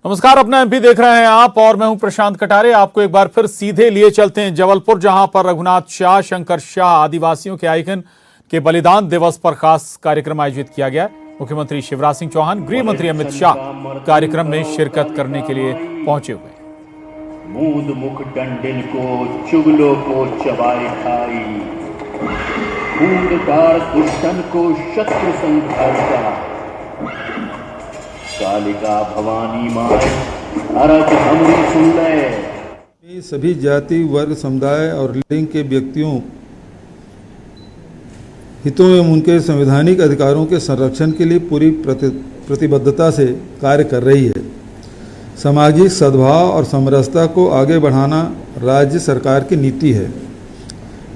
नमस्कार, अपना एमपी देख रहे हैं आप और मैं हूं प्रशांत कटारे। आपको एक बार फिर सीधे लिए चलते हैं जबलपुर, जहां पर रघुनाथ शाह, शंकर शाह आदिवासियों के आइकन के बलिदान दिवस पर खास कार्यक्रम आयोजित किया गया। मुख्यमंत्री शिवराज सिंह चौहान, गृह मंत्री अमित शाह कार्यक्रम में शिरकत करने के लिए पहुंचे हुए। मूद मुख डंडिल को चुगलों को चबाए खाई, खूंटदार दुष्टन को शत्रु संघर्षा, कालिका भवानी माए अरज हमरी सुन ले। सभी जाति, वर्ग, समुदाय और लिंग के व्यक्तियों हितों एवं उनके संवैधानिक अधिकारों के संरक्षण के लिए पूरी प्रतिबद्धता से कार्य कर रही है। सामाजिक सद्भाव और समरसता को आगे बढ़ाना राज्य सरकार की नीति है।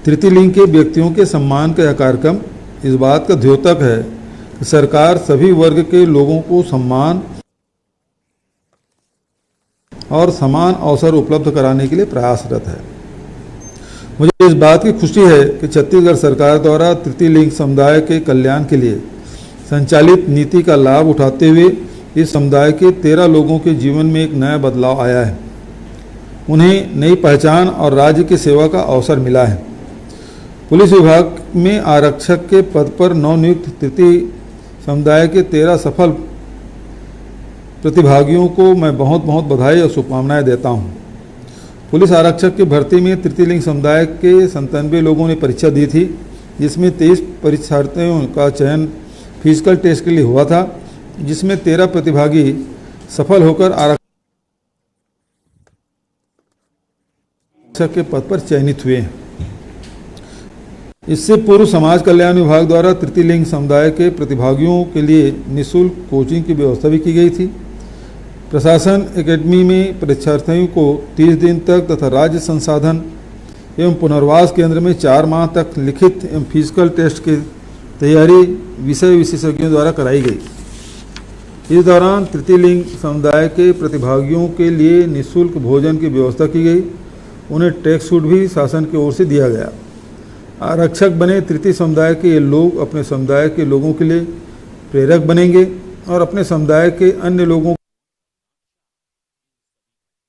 तृतीय लिंग के व्यक्तियों के सम्मान का यह कार्यक्रम इस बात का द्योतक है कि सरकार सभी वर्ग के लोगों को सम्मान और समान अवसर उपलब्ध कराने के लिए प्रयासरत है। मुझे इस बात की खुशी है कि छत्तीसगढ़ सरकार द्वारा तृतीय लिंग समुदाय के कल्याण के लिए संचालित नीति का लाभ उठाते हुए इस समुदाय के 13 लोगों के जीवन में एक नया बदलाव आया है। उन्हें नई पहचान और राज्य की सेवा का अवसर मिला है। पुलिस विभाग में आरक्षक के पद पर नवनियुक्त तृतीय समुदाय के 13 सफल प्रतिभागियों को मैं बहुत बहुत बधाई और शुभकामनाएं देता हूं। पुलिस आरक्षक की भर्ती में तृतीय लिंग समुदाय के 97 लोगों ने परीक्षा दी थी, जिसमें 23 परीक्षार्थियों का चयन फिजिकल टेस्ट के लिए हुआ था, जिसमें 13 प्रतिभागी सफल होकर आरक्षक के पद पर चयनित हुए हैं। इससे पूर्व समाज कल्याण विभाग द्वारा तृतीय लिंग समुदाय के प्रतिभागियों के लिए निःशुल्क कोचिंग की व्यवस्था भी की गई थी। प्रशासन एकेडमी में परीक्षार्थियों को 30 दिन तक तथा राज्य संसाधन एवं पुनर्वास केंद्र में 4 माह तक लिखित एवं फिजिकल टेस्ट की तैयारी विषय विशेषज्ञों द्वारा कराई गई। इस दौरान तृतीय लिंग समुदाय के प्रतिभागियों के लिए निःशुल्क भोजन की व्यवस्था की गई। उन्हें ट्रैक सूट भी शासन की ओर से दिया गया। आरक्षक बने तृतीय समुदाय के ये लोग अपने समुदाय के लोगों के लिए प्रेरक बनेंगे और अपने समुदाय के अन्य लोगों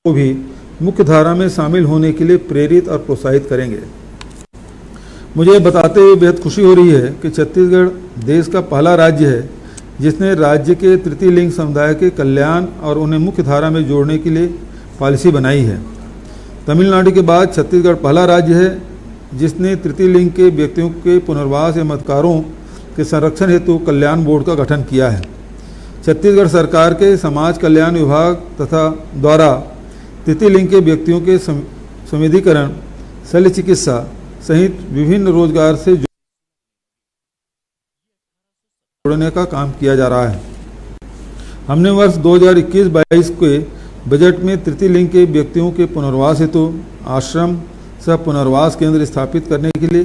को भी मुख्य धारा में शामिल होने के लिए प्रेरित और प्रोत्साहित करेंगे। मुझे बताते हुए बेहद खुशी हो रही है कि छत्तीसगढ़ देश का पहला राज्य है जिसने राज्य के तृतीय लिंग समुदाय के कल्याण और उन्हें मुख्य धारा में जोड़ने के लिए पॉलिसी बनाई है। तमिलनाडु के बाद छत्तीसगढ़ पहला राज्य है जिसने तृतीय लिंग के व्यक्तियों के पुनर्वास एवं अधिकारों के संरक्षण हेतु कल्याण बोर्ड का गठन किया है। छत्तीसगढ़ सरकार के समाज कल्याण विभाग तथा द्वारा तृतीय लिंग के व्यक्तियों के संविधिकरण, शल्य चिकित्सा सहित विभिन्न रोजगार से जोड़ने का काम किया जा रहा है। हमने वर्ष 2021-22 के बजट में तृतीय लिंग के व्यक्तियों के पुनर्वास हेतु आश्रम सह पुनर्वास केंद्र स्थापित करने के लिए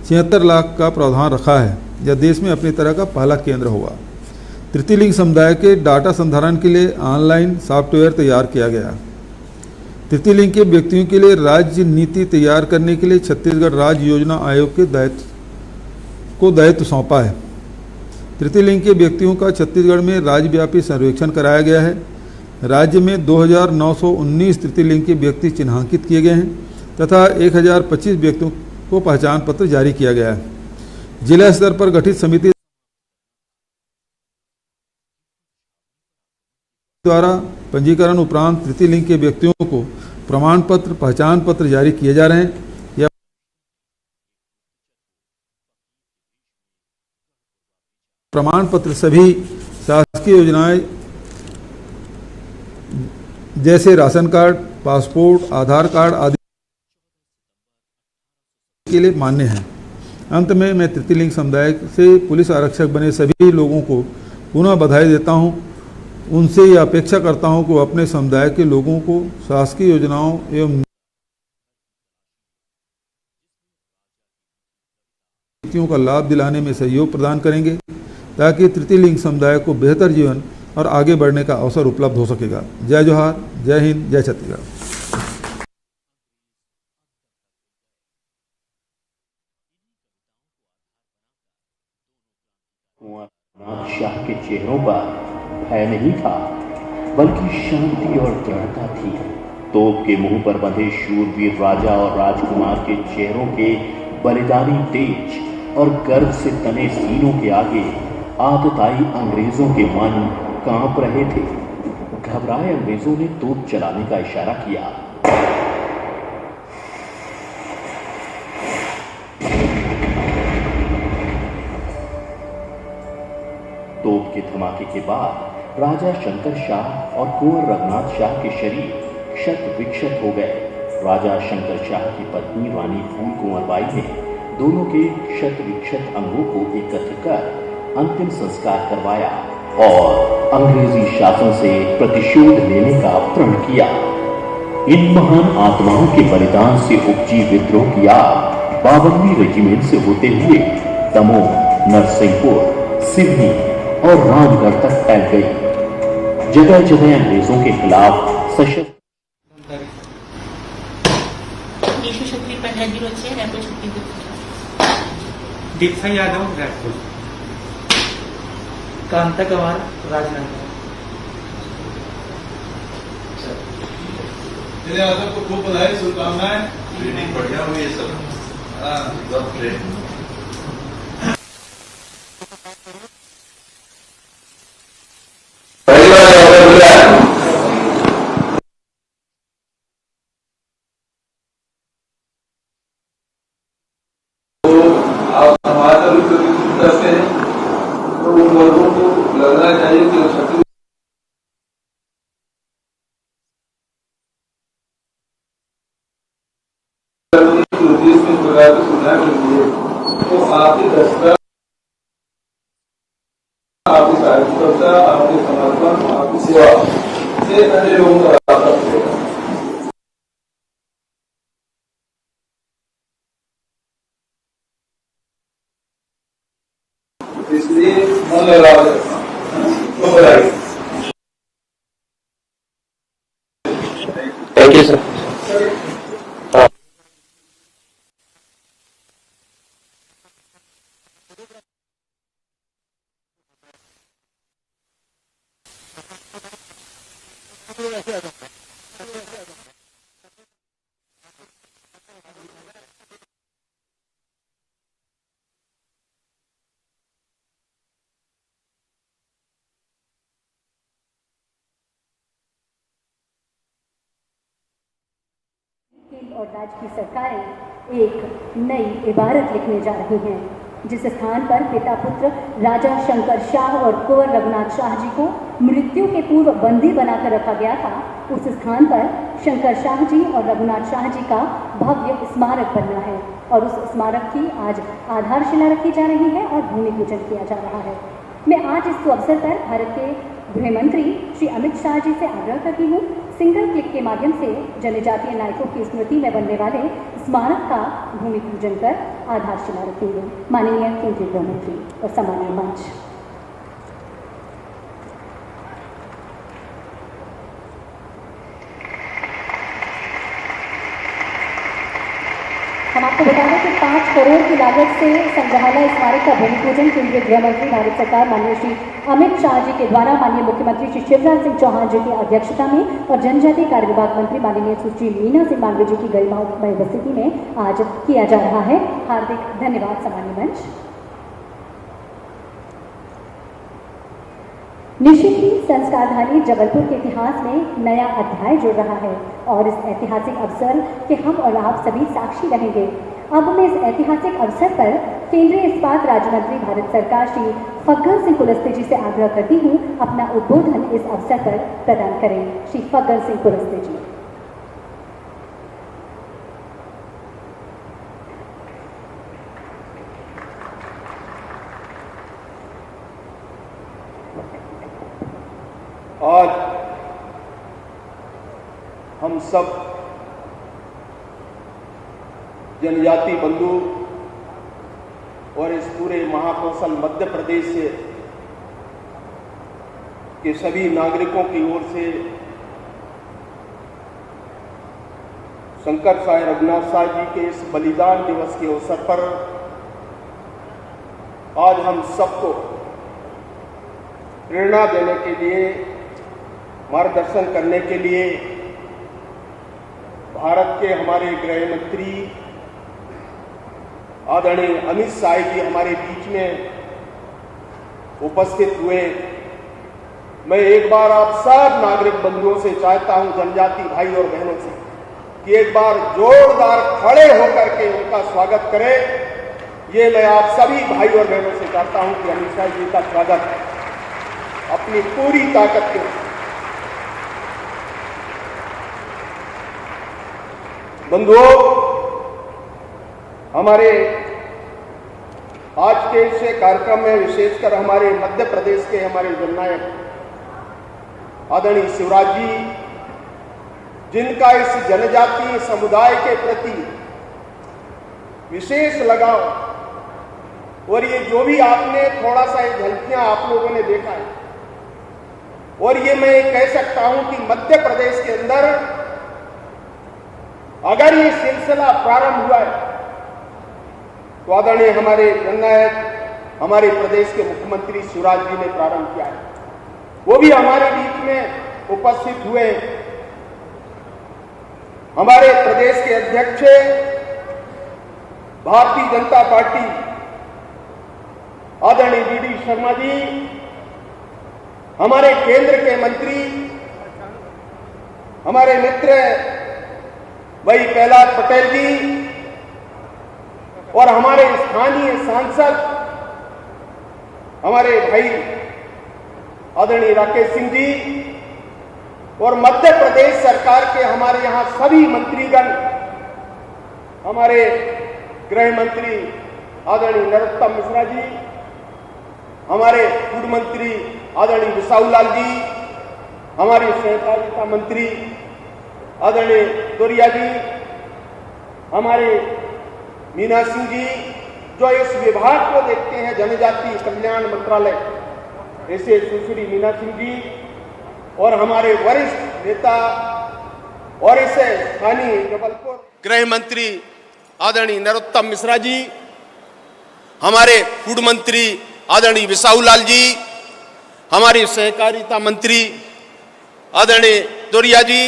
76 लाख का प्रावधान रखा है। यह देश में अपनी तरह का पहला केंद्र होगा। तृतीय लिंग समुदाय के डाटा संधारण के लिए ऑनलाइन सॉफ्टवेयर तैयार किया गया। तृतीय लिंग के व्यक्तियों के लिए राज्य नीति तैयार करने के लिए छत्तीसगढ़ राज्य योजना आयोग के दायित्व सौंपा है। तृतीय लिंग के व्यक्तियों का छत्तीसगढ़ में राज्यव्यापी सर्वेक्षण कराया गया है। राज्य में 2919 तृतीय लिंग के व्यक्ति चिन्हांकित किए गए हैं तथा 1025 व्यक्तियों को पहचान पत्र जारी किया गया है। जिला स्तर पर गठित समिति द्वारा पंजीकरण उपरांत तृतीय लिंग के व्यक्तियों को प्रमाण पत्र, पहचान पत्र जारी किए जा रहे हैं। यह प्रमाण पत्र सभी शासकीय योजनाएं जैसे राशन कार्ड, पासपोर्ट, आधार कार्ड आदि के लिए मान्य है। अंत में मैं तृतीय लिंग समुदाय से पुलिस आरक्षक बने सभी लोगों को पुनः बधाई देता हूं। उनसे यह अपेक्षा करता हूं कि वो अपने समुदाय के लोगों को शासकीय योजनाओं एवं नीतियों का लाभ दिलाने में सहयोग प्रदान करेंगे ताकि तृतीय लिंग समुदाय को बेहतर जीवन और आगे बढ़ने का अवसर उपलब्ध हो सकेगा। जय जोहार, जय हिंद, जय छत्तीसगढ़। रघुनाथ शाह के चेहरों पर भय नहीं था, बल्कि शांति और दृढ़ता थी। तोप के मुंह पर बंधे शूरवीर राजा और राजकुमार के चेहरों के बलिदानी तेज और गर्व से तने सीनों के आगे आतताई अंग्रेजों के मन कांप रहे थे। घबराए अंग्रेजों ने तोप चलाने का इशारा किया। तोप के धमाके के बाद राजा शंकर शाह और कुंवर रघुनाथ शाह के शरीर क्षत विक्षत हो गए। राजा शंकर शाह की पत्नी रानी फूल कुंवरबाई ने दोनों के क्षत विक्षत अंगों को एकत्र कर अंतिम संस्कार करवाया और अंग्रेजी शासन से प्रतिशोध लेने का प्रण किया। इन महान आत्माओं के बलिदान से उपजी विद्रोह की आग 52वीं रेजिमेंट से होते हुए दमोह, नरसिंहपुर, सिवनी और रामगढ़ तक फैल गई। जगह जगह अंग्रेजों के खिलाफ सशस्त्र क्षत्रिय 1506 रायपुर छत्तीसगढ़। दीक्षा यादव रायपुर। कांता कमार राजनगर। आपको खूब बधाई, शुभकामनाएं। ट्रेनिंग बढ़िया हुई है सब। सब ट्रेनिंग आप हमारे करते हैं तो उन लोगों को लगना चाहिए कि छत्तीसगढ़ देश में प्रकार की सुविधा मिलती है तो आपकी दक्षता, आपकी साहित्यता, आपके समर्पण, आपकी सेवा से अन्य लोगों का रास्ता खुलेगा। इसलिए मन लगा तो बधाई। Thank you sir. और राज्य की सरकारें एक नई इबारत लिखने जा रही हैं, जिस स्थान पर पिता पुत्र राजा शंकर शाह और कुंवर रघुनाथ शाह जी को मृत्यु के पूर्व बंदी बनाकर रखा गया था, उस स्थान पर शंकर शाह जी और रघुनाथ शाह जी का भव्य स्मारक बनना है और उस स्मारक की आज आधारशिला रखी जा रही है और भूमि पूजन किया जा रहा है। मैं आज इस अवसर पर भारत के गृह मंत्री श्री अमित शाह जी से आग्रह करती हूँ, सिंगल क्लिक के माध्यम से जनजातीय नायकों की स्मृति में बनने वाले स्मारक का भूमि पूजन कर आधारशिला रखेंगे। माननीय केंद्रीय गृह मंत्री और सम्मानीय मंच। हम आपको बता दें कि 5 करोड़ की लागत से संग्रहालय स्मारक का भूमि पूजन केंद्रीय गृह मंत्री भारत सरकार माननीय श्री अमित शाह जी के द्वारा माननीय मुख्यमंत्री श्री शिवराज सिंह चौहान जी की अध्यक्षता में और जनजातीय कार्य विभाग मंत्री माननीय सुश्री मीना सिंह मांडवी जी की गरिमामय उपस्थिति में आज किया जा रहा है। हार्दिक धन्यवाद सम्मानीय मंच। निश्चित ही संस्कारधानी जबलपुर के इतिहास में नया अध्याय जुड़ रहा है और इस ऐतिहासिक अवसर के हम और आप सभी साक्षी रहेंगे। अब मैं इस ऐतिहासिक अवसर पर केंद्रीय इस्पात राज्य मंत्री भारत सरकार श्री फग्गन सिंह कुलस्ते जी से आग्रह करती हूँ, अपना उद्बोधन इस अवसर पर प्रदान करें। श्री फग्गन सिंह कुलस्ते जी। आज हम सब जनजाति बंधु और इस पूरे महाकौशल मध्य प्रदेश से के सभी नागरिकों की ओर से शंकर शाह रघुनाथ शाह जी के इस बलिदान दिवस के अवसर पर आज हम सबको प्रेरणा देने के लिए मार्गदर्शन करने के लिए भारत के हमारे गृह मंत्री आदरणीय अमित शाह जी हमारे बीच में उपस्थित हुए। मैं एक बार आप सब नागरिक बंधुओं से चाहता हूं, जनजाति भाई और बहनों से, कि एक बार जोरदार खड़े होकर के उनका स्वागत करें। ये मैं आप सभी भाई और बहनों से चाहता हूं कि अमित शाह जी का स्वागत अपनी पूरी ताकत के बंधुओं, हमारे आज के इस कार्यक्रम में विशेषकर हमारे मध्य प्रदेश के हमारे जननायक आदरणीय शिवराज जी, जिनका इस जनजातीय समुदाय के प्रति विशेष लगाव, और ये जो भी आपने थोड़ा सा झलकियां आप लोगों ने देखा है, और ये मैं कह सकता हूं कि मध्य प्रदेश के अंदर अगर ये सिलसिला प्रारंभ हुआ है तो आदरणीय हमारे जननायक हमारे प्रदेश के मुख्यमंत्री शिवराज जी ने प्रारंभ किया है। वो भी हमारे बीच में उपस्थित हुए। हमारे प्रदेश के अध्यक्ष भारतीय जनता पार्टी आदरणीय वी.डी. शर्मा जी, हमारे केंद्र के मंत्री, हमारे मित्र भाई प्रहलाद पटेल जी, और हमारे स्थानीय सांसद हमारे भाई आदरणीय राकेश सिंह जी, और मध्य प्रदेश सरकार के हमारे यहां सभी मंत्रीगण, हमारे गृह मंत्री आदरणीय नरोत्तम मिश्रा जी, हमारे फूड मंत्री आदरणीय बिसाऊलाल जी, हमारे सहकारिता मंत्री आदरणीय दोरिया जी, हमारे मीना सिंह जी जो इस विभाग को देखते हैं जनजातीय कल्याण मंत्रालय, ऐसे सुश्री मीना सिंह जी, और हमारे वरिष्ठ नेता और इसे स्थानीय जबलपुर गृह मंत्री आदरणीय नरोत्तम मिश्रा जी, हमारे फूड मंत्री आदरणीय बिसाऊलाल जी, हमारी सहकारिता मंत्री आदरणीय दोरिया जी,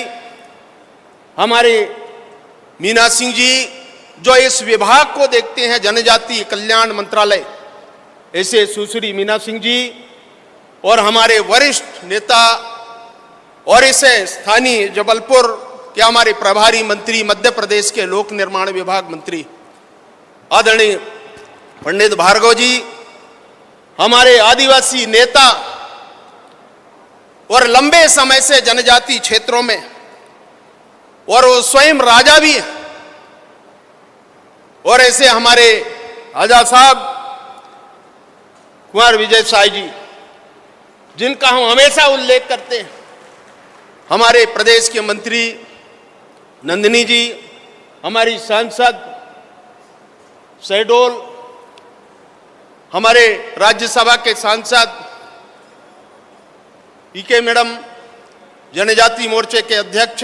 हमारे मीना सिंह जी जो इस विभाग को देखते हैं जनजातीय कल्याण मंत्रालय, ऐसे सुश्री मीना सिंह जी, और हमारे वरिष्ठ नेता और इसे स्थानीय जबलपुर के हमारे प्रभारी मंत्री मध्य प्रदेश के लोक निर्माण विभाग मंत्री आदरणीय पंडित भार्गव जी, हमारे आदिवासी नेता और लंबे समय से जनजातीय क्षेत्रों में, और वो स्वयं राजा भी है, और ऐसे हमारे राजा साहब कुंवर विजय साई जी, जिनका हम हमेशा उल्लेख करते हैं, हमारे प्रदेश के मंत्री नंदिनी जी, हमारी सांसद शहडोल, हमारे राज्यसभा के सांसद पीके मैडम, जनजाति मोर्चे के अध्यक्ष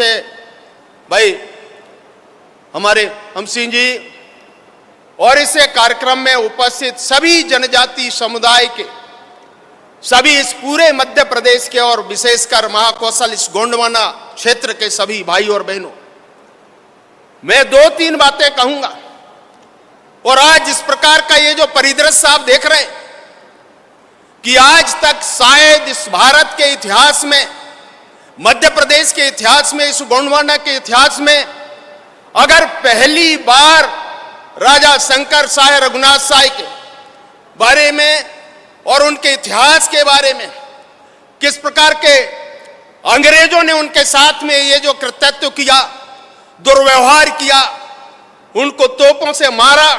भाई हमारे हम सिंह जी, और इसे कार्यक्रम में उपस्थित सभी जनजाति समुदाय के सभी इस पूरे मध्य प्रदेश के और विशेषकर महाकौशल इस गोंडवाना क्षेत्र के सभी भाई और बहनों, मैं 2-3 बातें कहूंगा। और आज इस प्रकार का ये जो परिदृश्य आप देख रहे हैं कि आज तक शायद इस भारत के इतिहास में, मध्य प्रदेश के इतिहास में, इस गोंडवाना के इतिहास में अगर पहली बार राजा शंकर शाह रघुनाथ शाह के बारे में और उनके इतिहास के बारे में, किस प्रकार के अंग्रेजों ने उनके साथ में ये जो कृत्यत्व किया, दुर्व्यवहार किया, उनको तोपों से मारा,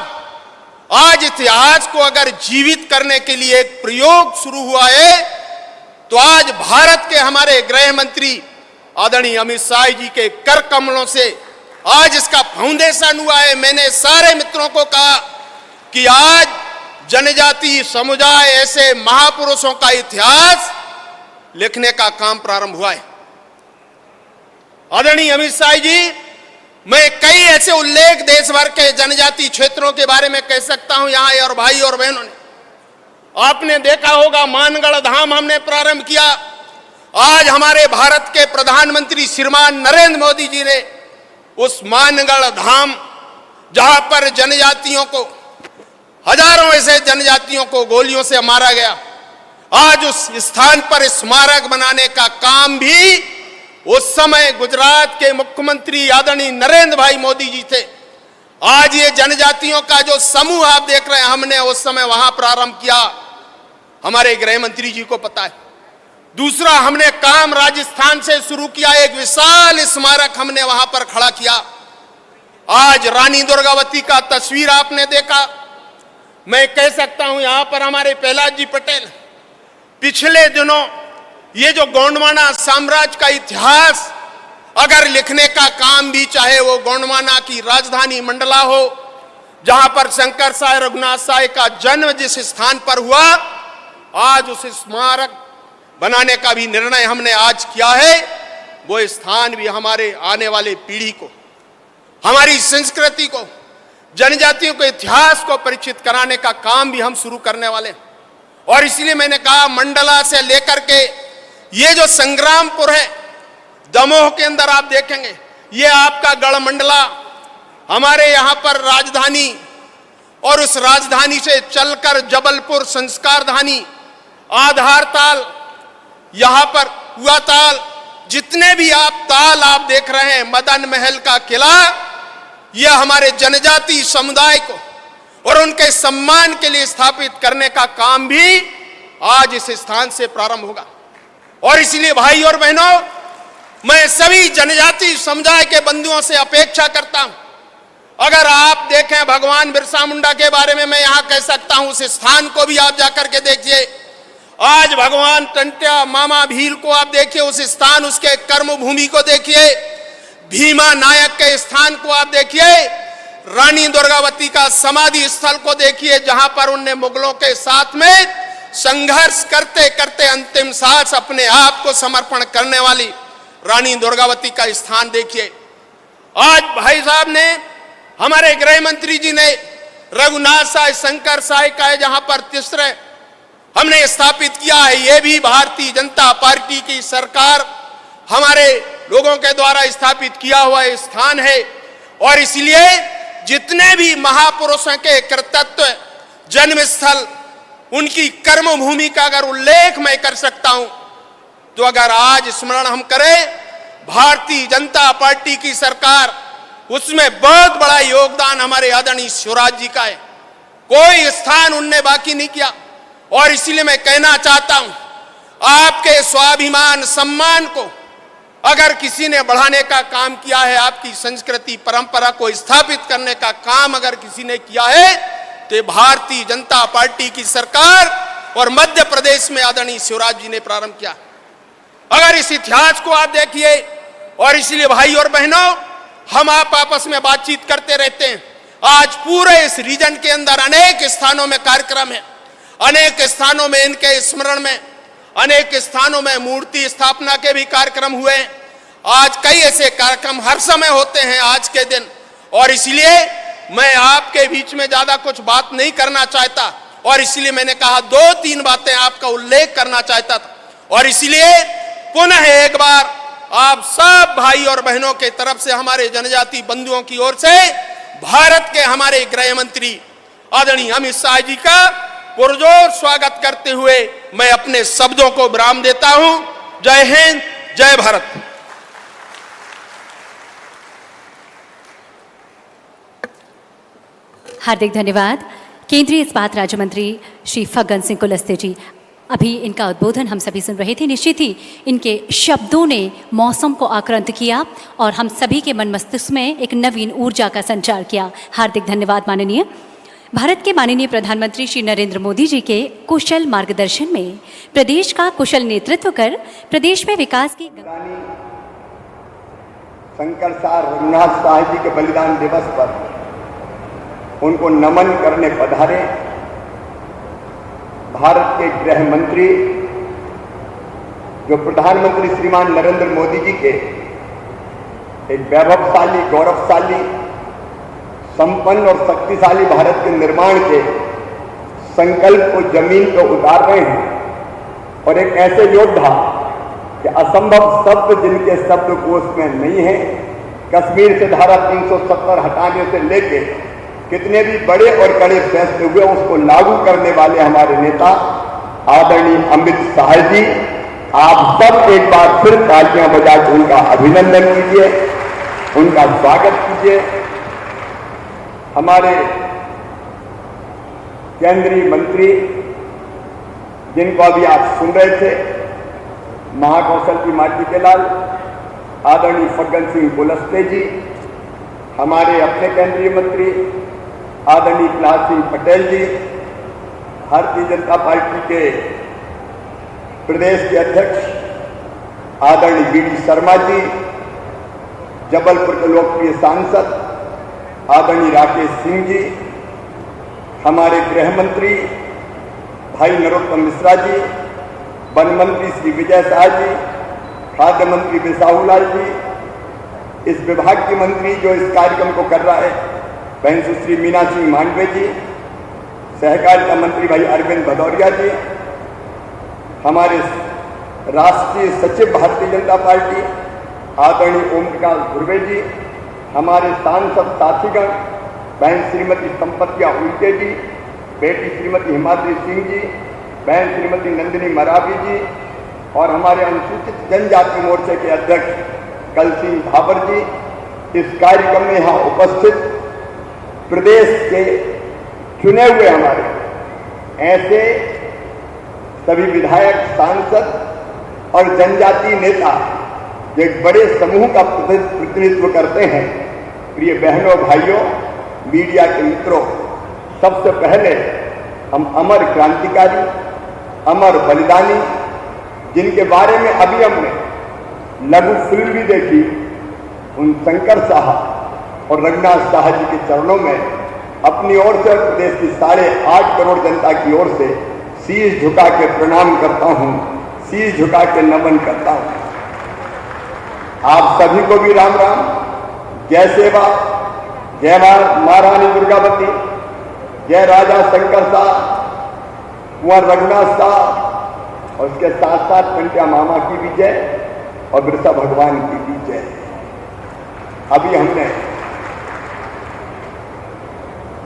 आज इतिहास को अगर जीवित करने के लिए एक प्रयोग शुरू हुआ है, तो आज भारत के हमारे गृह मंत्री आदरणीय अमित शाह जी के कर कमलों से आज इसका फाउंडेशन हुआ है। मैंने सारे मित्रों को कहा कि आज जनजातीय समुदाय ऐसे महापुरुषों का इतिहास लिखने का काम प्रारंभ हुआ है। आदरणीय अमित शाह जी, मैं कई ऐसे उल्लेख देश भर के जनजातीय क्षेत्रों के बारे में कह सकता हूं। यहां और भाई और बहनों ने आपने देखा होगा, मानगढ़ धाम हमने प्रारंभ किया, आज हमारे भारत के प्रधानमंत्री श्रीमान नरेंद्र मोदी जी ने उस मानगढ़ धाम, जहां पर जनजातियों को, हजारों ऐसे जनजातियों को गोलियों से मारा गया, आज उस स्थान पर स्मारक बनाने का काम भी उस समय गुजरात के मुख्यमंत्री आदरणीय नरेंद्र भाई मोदी जी थे। आज ये जनजातियों का जो समूह आप देख रहे हैं, हमने उस समय वहां प्रारंभ किया, हमारे गृह मंत्री जी को पता है। दूसरा, हमने काम राजस्थान से शुरू किया, एक विशाल स्मारक हमने वहां पर खड़ा किया। आज रानी दुर्गावती का तस्वीर आपने देखा। मैं कह सकता हूं यहां पर हमारे प्रहलाद जी पटेल पिछले दिनों ये जो गोंडवाना साम्राज्य का इतिहास अगर लिखने का काम भी, चाहे वो गोंडवाना की राजधानी मंडला हो, जहां पर शंकर साय रघुनाथ साय का जन्म जिस स्थान पर हुआ, आज उस स्मारक बनाने का भी निर्णय हमने आज किया है। वो स्थान भी हमारे आने वाले पीढ़ी को, हमारी संस्कृति को, जनजातियों के इतिहास को परिचित कराने का काम भी हम शुरू करने वाले हैं। और इसलिए मैंने कहा, मंडला से लेकर के ये जो संग्रामपुर है, दमोह के अंदर आप देखेंगे, ये आपका गढ़ मंडला, हमारे यहां पर राजधानी, और उस राजधानी से चलकर जबलपुर संस्कारधानी, आधार ताल, यहां पर हुआ ताल, जितने भी आप ताल आप देख रहे हैं, मदन महल का किला, यह हमारे जनजाति समुदाय को और उनके सम्मान के लिए स्थापित करने का काम भी आज इस स्थान से प्रारंभ होगा। और इसलिए भाई और बहनों, मैं सभी जनजाति समुदाय के बंधुओं से अपेक्षा करता हूं, अगर आप देखें भगवान बिरसा मुंडा के बारे में मैं यहां कह सकता हूं, उस स्थान को भी आप जाकर के देखिए। आज भगवान टंट्या मामा भील को आप देखिए, उस स्थान, उसके कर्म भूमि को देखिए। भीमा नायक के स्थान को आप देखिए। रानी दुर्गावती का समाधि स्थल को देखिए, जहां पर उनने मुगलों के साथ में संघर्ष करते करते अंतिम सांस अपने आप को समर्पण करने वाली रानी दुर्गावती का स्थान देखिए। आज भाई साहब ने, हमारे गृह मंत्री जी ने रघुनाथ साय, शंकर साय का है, जहां पर तीसरे हमने स्थापित किया है। यह भी भारतीय जनता पार्टी की सरकार, हमारे लोगों के द्वारा स्थापित किया हुआ स्थान है। और इसलिए जितने भी महापुरुषों के कृतित्व, जन्म स्थल, उनकी कर्म भूमि का अगर उल्लेख मैं कर सकता हूं, तो अगर आज स्मरण हम करें, भारतीय जनता पार्टी की सरकार, उसमें बहुत बड़ा योगदान हमारे आदरणीय शिवराज जी का है। कोई स्थान उनने बाकी नहीं किया। और इसलिए मैं कहना चाहता हूं, आपके स्वाभिमान सम्मान को अगर किसी ने बढ़ाने का काम किया है, आपकी संस्कृति परंपरा को स्थापित करने का काम अगर किसी ने किया है, तो भारतीय जनता पार्टी की सरकार और मध्य प्रदेश में आदरणीय शिवराज जी ने प्रारंभ किया। अगर इस इतिहास को आप देखिए, और इसलिए भाई और बहनों, हम आप आपस में बातचीत करते रहते हैं। आज पूरे इस रीजन के अंदर अनेक स्थानों में कार्यक्रम है, अनेक स्थानों में इनके स्मरण में, अनेक स्थानों में मूर्ति स्थापना के भी कार्यक्रम हुए। आज कई ऐसे कार्यक्रम हर समय होते हैं आज के दिन। और इसलिए मैं आपके बीच में ज्यादा कुछ बात नहीं करना चाहता, और इसलिए मैंने कहा 2-3 बातें आपका उल्लेख करना चाहता था। और इसलिए पुनः एक बार आप सब भाई और बहनों के तरफ से, हमारे जनजाति बंधुओं की ओर से, भारत के हमारे गृह मंत्री आदरणीय अमित शाह जी का पुरजोर स्वागत करते हुए मैं अपने शब्दों को विराम देता हूं। जय हिंद, जय भारत। हार्दिक धन्यवाद केंद्रीय इस्पात राज्य मंत्री श्री फग्गन सिंह कुलस्ते जी। अभी इनका उद्बोधन हम सभी सुन रहे थे। निश्चित ही इनके शब्दों ने मौसम को आक्रांत किया और हम सभी के मन मस्तिष्क में एक नवीन ऊर्जा का संचार किया। हार्दिक धन्यवाद माननीय। भारत के माननीय प्रधानमंत्री श्री नरेंद्र मोदी जी के कुशल मार्गदर्शन में प्रदेश का कुशल नेतृत्व कर प्रदेश में विकास की शंकर साय रघुनाथ साय जी के बलिदान दिवस पर उनको नमन करने पधारे भारत के गृह मंत्री, जो प्रधानमंत्री श्रीमान नरेंद्र मोदी जी के एक वैभवशाली, गौरवशाली, संपन्न और शक्तिशाली भारत के निर्माण के संकल्प को जमीन पर उतार रहे हैं। और एक ऐसे योद्धा, कि असंभव शब्द जिनके शब्दकोश में नहीं है, कश्मीर से धारा 370 हटाने से लेके कितने भी बड़े और कड़े फैसले हुए उसको लागू करने वाले हमारे नेता आदरणीय अमित शाह जी, आप सब एक बार फिर तालियां बजा के उनका अभिनंदन कीजिए, उनका स्वागत कीजिए। हमारे केंद्रीय मंत्री जिनको अभी आप सुन रहे थे, महाकौशल की माटी के लाल, आदरणीय फग्गन सिंह कुलस्ते जी, हमारे अपने केंद्रीय मंत्री आदरणीय प्रहलाद सिंह पटेल जी, भारतीय जनता पार्टी के प्रदेश के अध्यक्ष आदरणीय वी.डी. शर्मा जी, जबलपुर के लोकप्रिय सांसद आदरणीय राकेश सिंह जी, हमारे गृह मंत्री भाई नरोत्तम मिश्रा जी, वन मंत्री श्री विजय शाह जी, खाद्य मंत्री बिसाहूलाल जी, इस विभाग की मंत्री जो इस कार्यक्रम को कर रहा है बहन सुश्री मीना सिंह मांडवे जी, सहकारिता मंत्री भाई अरविंद भदौरिया जी, हमारे राष्ट्रीय सचिव भारतीय जनता पार्टी आदरणीय ओम प्रकाश धुर्वे जी, हमारे सांसद साथीगण बहन श्रीमती संपत्तिया उल्टे जी, बेटी श्रीमती हिमाद्री सिंह जी, बहन श्रीमती नंदिनी मरावी जी और हमारे अनुसूचित जनजाति मोर्चे के अध्यक्ष कल सिंह भाबर जी, इस कार्यक्रम में यहाँ उपस्थित प्रदेश के चुने हुए हमारे ऐसे सभी विधायक, सांसद और जनजातीय नेता जो एक बड़े समूह का प्रतिनिधित्व करते हैं। प्रिय बहनों, भाइयों, मीडिया के मित्रों, सबसे पहले हम अमर क्रांतिकारी, अमर बलिदानी, जिनके बारे में अभी हमने लघु फिल्म भी देखी, उन शंकर शाह और रघुनाथ शाह जी के चरणों में अपनी ओर से प्रदेश की 8.5 करोड़ जनता की ओर से शीश झुका के प्रणाम करता हूं, शीश झुका के नमन करता हूं। आप सभी को भी राम राम, जय सेवा, जय महारानी दुर्गावती, जय राजा शंकर शाह, कुंवर रघुनाथ शाह और उसके साथ साथ पंट्या मामा की भी जय और बिरसा भगवान की भी जय। अभी हमने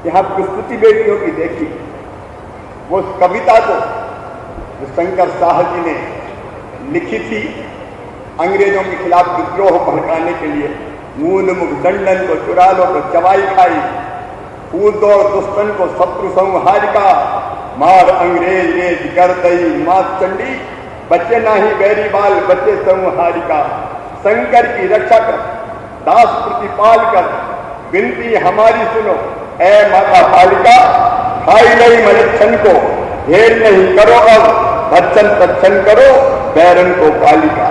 यहां प्रस्तुति बेटियों की देखी, वो कविता को जो शंकर शाह जी ने लिखी थी अंग्रेजों के खिलाफ विद्रोह भड़काने के लिए, मूल मुख दंडन को चुरा लो तो चबाई खाई, कूदो दुष्टन को शत्रु संहारिका, मार अंग्रेज रेज कर दई मात चंडी, बच्चे नाही बैरी बाल बच्चे संहारिका, शंकर की रक्षा कर दास प्रतिपाल कर, विनती हमारी सुनो ऐ माता पालिका, खाई नहीं मलच्छन को ढेर नहीं करो अब, भक्षण तक्षण करो बैरन को पालिका।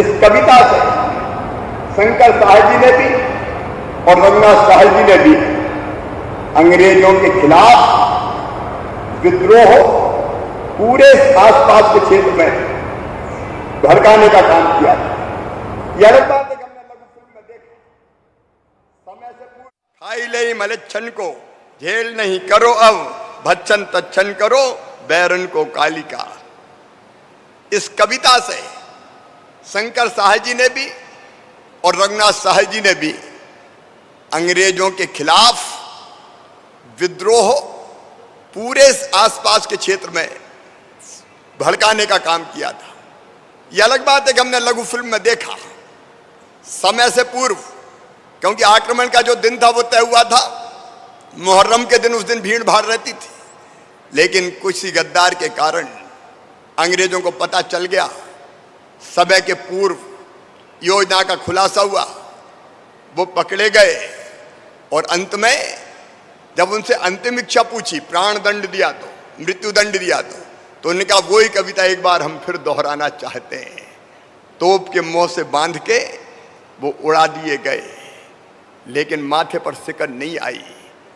इस कविता से शंकर शाह जी ने भी और रघुनाथ शाह जी ने भी अंग्रेजों के खिलाफ विद्रोह पूरे आसपास के क्षेत्र में भड़काने का काम किया था। यह बात हमने लघु फिल्म में देखी, समय से पूर्व खाई ले मलच्छन को झेल नहीं करो अब, भक्षण तक्षण करो बैरन को कालिका। इस कविता से शंकर शाह जी ने भी और रघुनाथ शाह जी ने भी अंग्रेजों के खिलाफ विद्रोह पूरे आसपास के क्षेत्र में भड़काने का काम किया था। यह अलग बात है कि हमने लघु फिल्म में देखा समय से पूर्व, क्योंकि आक्रमण का जो दिन था वो तय हुआ था, मुहर्रम के दिन उस दिन भीड़ भाड़ रहती थी, लेकिन कुछ ही गद्दार के कारण अंग्रेजों को पता चल गया, समय के पूर्व योजना का खुलासा हुआ, वो पकड़े गए और अंत में जब उनसे अंतिम इच्छा पूछी, प्राण दंड दिया तो, मृत्यु दंड दिया तो उन्होंने कहा वही कविता एक बार हम फिर दोहराना चाहते हैं। तोप के मुंह से बांध के वो उड़ा दिए गए, लेकिन माथे पर सिकन नहीं आई।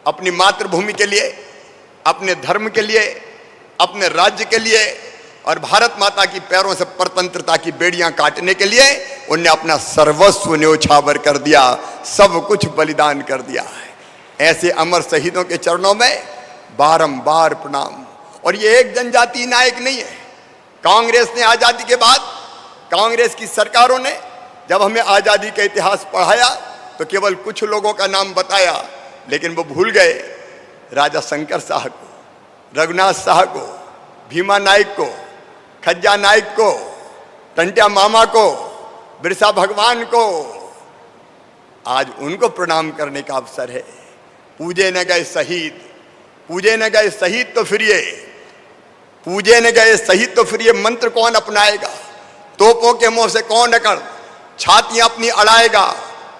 अपनी मातृभूमि के लिए, अपने धर्म के लिए, अपने राज्य के लिए और भारत माता की पैरों से परतंत्रता की बेड़ियां काटने के लिए उनने अपना सर्वस्व न्योछावर कर दिया, सब कुछ बलिदान कर दिया है। ऐसे अमर शहीदों के चरणों में बारंबार प्रणाम। और ये एक जनजातीय नायक नहीं है, कांग्रेस ने आजादी के बाद, कांग्रेस की सरकारों ने जब हमें आजादी का इतिहास पढ़ाया तो केवल कुछ लोगों का नाम बताया, लेकिन वो भूल गए राजा शंकर शाह को, रघुनाथ शाह को, भीमा नायक को, खज्जा नायक को, टंट्या मामा को, बिरसा भगवान को। आज उनको प्रणाम करने का अवसर है। पूजे न गए शहीद, पूजे न गए शहीद तो फिर ये, पूजे न गए शहीद तो फिर ये मंत्र कौन अपनाएगा? तोपों के मुंह से कौन अकड़ छातियां अपनी अड़ाएगा?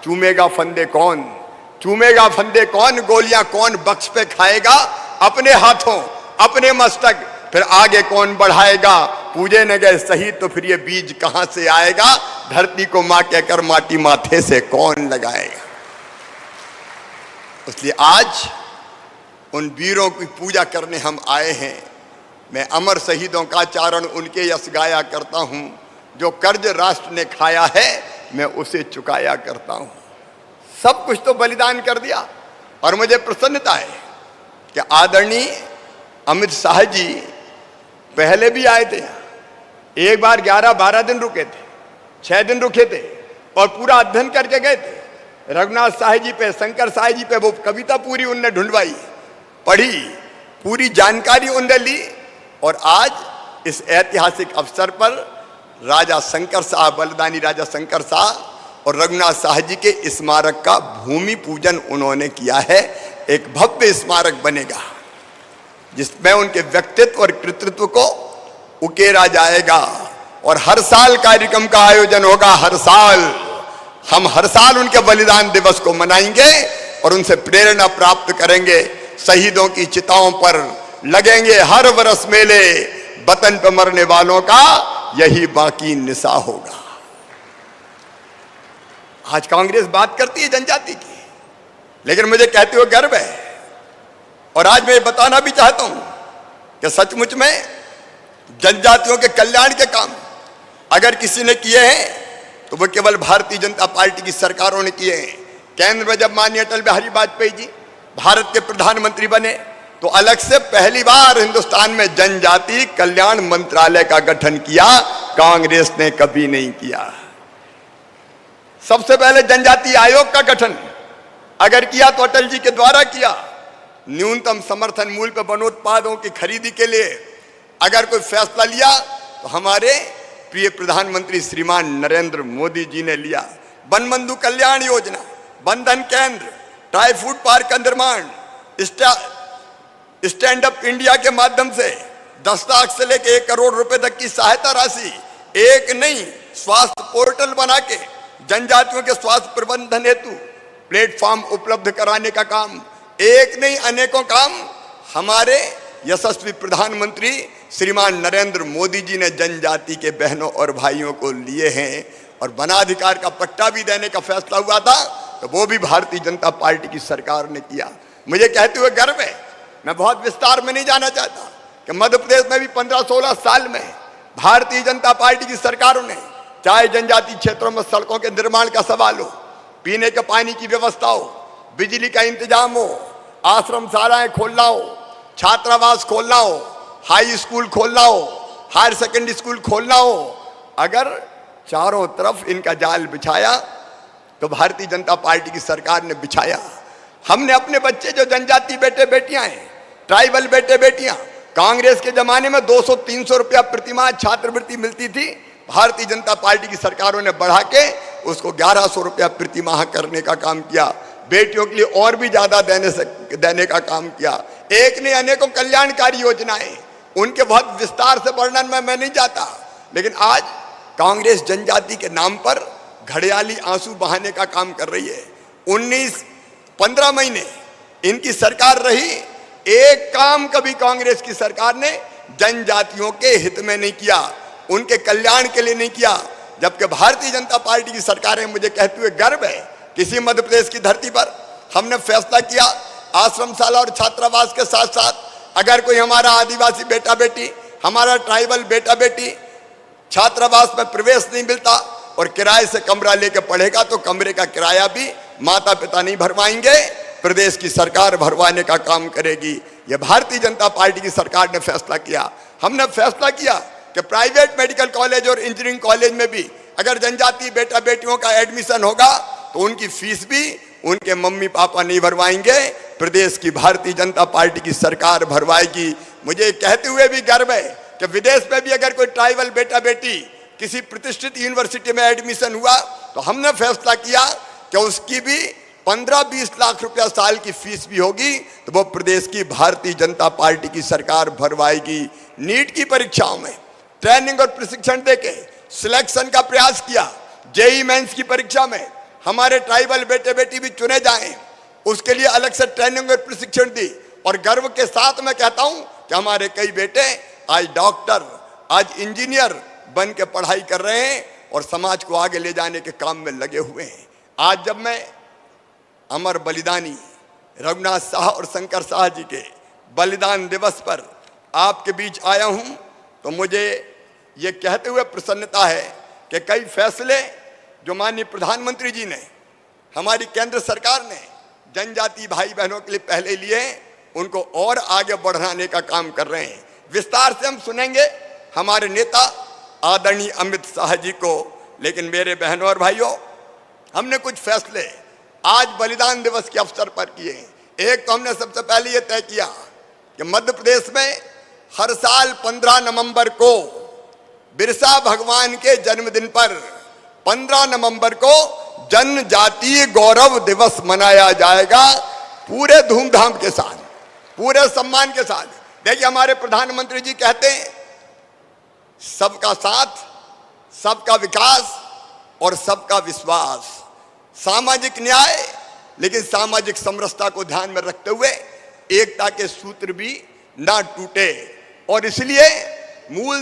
चूमेगा फंदे कौन, चूमेगा फंदे कौन? गोलियां कौन बक्स पे खाएगा? अपने हाथों अपने मस्तक फिर आगे कौन बढ़ाएगा? पूजे न गए शहीद तो फिर ये बीज कहां से आएगा? धरती को मां कहकर माटी माथे से कौन लगाएगा? इसलिए आज उन वीरों की पूजा करने हम आए हैं। मैं अमर शहीदों का चारण उनके यश गाया करता हूं। जो कर्ज राष्ट्र ने खाया है मैं उसे चुकाया करता हूं। सब कुछ तो बलिदान कर दिया और मुझे प्रसन्नता है कि आदरणीय अमित शाह जी पहले भी आए थे। एक बार 11-12 दिन रुके थे, 6 दिन रुके थे और पूरा अध्ययन करके गए थे। रघुनाथ शाह जी पे, शंकर शाह जी पे वो कविता पूरी उनने ढूंढवाई, पढ़ी, पूरी जानकारी उनने ली और आज इस ऐतिहासिक अवसर पर राजा शंकर शाह, बलिदानी राजा शंकर शाह और रघुनाथ शाह जी के स्मारक का भूमि पूजन उन्होंने किया है। एक भव्य स्मारक बनेगा जिसमें उनके व्यक्तित्व और कृतित्व को उकेरा जाएगा और हर साल कार्यक्रम का आयोजन होगा। हर साल हम हर साल उनके बलिदान दिवस को मनाएंगे और उनसे प्रेरणा प्राप्त करेंगे। शहीदों की चिताओं पर लगेंगे हर वर्ष मेले, वतन पर मरने वालों का यही बाकी निशा होगा। आज कांग्रेस बात करती है जनजाति की, लेकिन मुझे कहते हुए गर्व है और आज मैं बताना भी चाहता हूं कि सचमुच में जनजातियों के कल्याण के काम अगर किसी ने किए हैं तो वो केवल भारतीय जनता पार्टी की सरकारों ने किए हैं। केंद्र में जब माननीय अटल बिहारी वाजपेयी जी भारत के प्रधानमंत्री बने तो अलग से पहली बार हिंदुस्तान में जनजाति कल्याण मंत्रालय का गठन किया। कांग्रेस ने कभी नहीं किया। सबसे पहले जनजाति आयोग का गठन अगर किया तो अटल जी के द्वारा किया। न्यूनतम समर्थन मूल्य पर वनोत्पादों की खरीदी के लिए अगर कोई फैसला लिया तो हमारे प्रिय प्रधानमंत्री श्रीमान नरेंद्र मोदी जी ने लिया। वन बंधु कल्याण योजना, बंधन केंद्र, ट्राई फूड पार्क का निर्माण, स्टैंड अप इंडिया के माध्यम से 10 लाख से लेकर 1 करोड़ रुपए तक की सहायता राशि, एक नई स्वास्थ्य पोर्टल बना के जनजातियों के स्वास्थ्य प्रबंधन हेतु प्लेटफॉर्म उपलब्ध कराने का काम, एक नहीं अनेकों काम हमारे यशस्वी प्रधानमंत्री श्रीमान नरेंद्र मोदी जी ने जनजाति के बहनों और भाइयों को लिए हैं। और वनाधिकार का पट्टा भी देने का फैसला हुआ था तो वो भी भारतीय जनता पार्टी की सरकार ने किया। मुझे कहते हुए गर्व है। मैं बहुत विस्तार में नहीं जाना चाहता कि मध्य प्रदेश में भी 15-16 साल में भारतीय जनता पार्टी की सरकारों ने चाहे जनजातीय क्षेत्रों में सड़कों के निर्माण का सवाल हो, पीने के पानी की व्यवस्था हो, बिजली का इंतजाम हो, आश्रम शालाएं खोलना हो, छात्रावास खोलना हो, हाई स्कूल खोलना हो, हायर सेकेंडरी स्कूल खोलना हो, अगर चारों तरफ इनका जाल बिछाया तो भारतीय जनता पार्टी की सरकार ने बिछाया। हमने अपने बच्चे जो जनजाति बेटे बेटियां हैं, ट्राइबल बेटे बेटियां, कांग्रेस के जमाने में 200-300 रुपया प्रतिमाह छात्रवृत्ति मिलती थी, भारतीय जनता पार्टी की सरकारों ने बढ़ा के उसको 1100 रुपया प्रतिमाह करने का काम किया। बेटियों के लिए और भी ज्यादा देने का काम किया। एक ने अनेकों कल्याणकारी योजनाएं, उनके बहुत विस्तार से वर्णन में मैं नहीं जाता, लेकिन आज कांग्रेस जनजाति के नाम पर घड़ियाली आंसू बहाने का काम कर रही है। 15 महीने इनकी सरकार रही, एक काम कभी कांग्रेस की सरकार ने जनजातियों के हित में नहीं किया, उनके कल्याण के लिए नहीं किया। जबकि भारतीय जनता पार्टी की सरकार है। मुझे कहते हुए गर्व है, किसी मध्य प्रदेश की धरती पर हमने फैसला किया आश्रमशाला और छात्रावास के साथ साथ अगर कोई हमारा आदिवासी बेटा बेटी, हमारा ट्राइबल बेटा बेटी छात्रावास में प्रवेश नहीं मिलता और किराए से कमरा लेके पढ़ेगा तो कमरे का किराया भी माता पिता नहीं भरवाएंगे, प्रदेश की सरकार भरवाने का काम करेगी। यह भारतीय जनता पार्टी की सरकार ने फैसला किया। हमने फैसला किया कि प्राइवेट मेडिकल कॉलेज और इंजीनियरिंग कॉलेज में भी अगर जनजातीय बेटा बेटियों का एडमिशन होगा तो उनकी फीस भी उनके मम्मी पापा नहीं भरवाएंगे, प्रदेश की भारतीय जनता पार्टी की सरकार भरवाएगी। मुझे कहते हुए भी गर्व है कि विदेश में भी अगर कोई ट्राइबल बेटा बेटी किसी प्रतिष्ठित यूनिवर्सिटी में एडमिशन हुआ तो हमने फैसला किया कि उसकी भी 15-20 लाख रुपया साल की फीस भी होगी तो वो प्रदेश की भारतीय जनता पार्टी की सरकार भरवाएगी। नीट की परीक्षाओं में ट्रेनिंग और प्रशिक्षण देके सिलेक्शन का प्रयास किया। जेईई मेंस की परीक्षा में हमारे ट्राइबल बेटे बेटी भी चुने जाएं, उसके लिए अलग से ट्रेनिंग और प्रशिक्षण दी। और गर्व के साथ मैं कहता हूं कि हमारे कई बेटे आज डॉक्टर, आज इंजीनियर बन के पढ़ाई कर रहे हैं और समाज को आगे ले जाने के काम में लगे हुए हैं। आज जब मैं अमर बलिदानी रघुनाथ शाह और शंकर शाह जी के बलिदान दिवस पर आपके बीच आया हूं तो मुझे ये कहते हुए प्रसन्नता है कि कई फैसले जो माननीय प्रधानमंत्री जी ने, हमारी केंद्र सरकार ने जनजाति भाई बहनों के लिए पहले लिए, उनको और आगे बढ़ाने का काम कर रहे हैं। विस्तार से हम सुनेंगे हमारे नेता आदरणीय अमित शाह जी को। लेकिन मेरे बहनों और भाइयों, हमने कुछ फैसले आज बलिदान दिवस के अवसर पर किए। एक तो हमने सबसे पहले ये तय किया कि मध्य प्रदेश में हर साल 15 नवंबर को बिरसा भगवान के जन्मदिन पर 15 नवंबर को जनजातीय गौरव दिवस मनाया जाएगा, पूरे धूमधाम के साथ, पूरे सम्मान के साथ। देखिए, हमारे प्रधानमंत्री जी कहते हैं सबका साथ, सबका विकास और सबका विश्वास, सामाजिक न्याय, लेकिन सामाजिक समरसता को ध्यान में रखते हुए एकता के सूत्र भी ना टूटे। और इसलिए मूल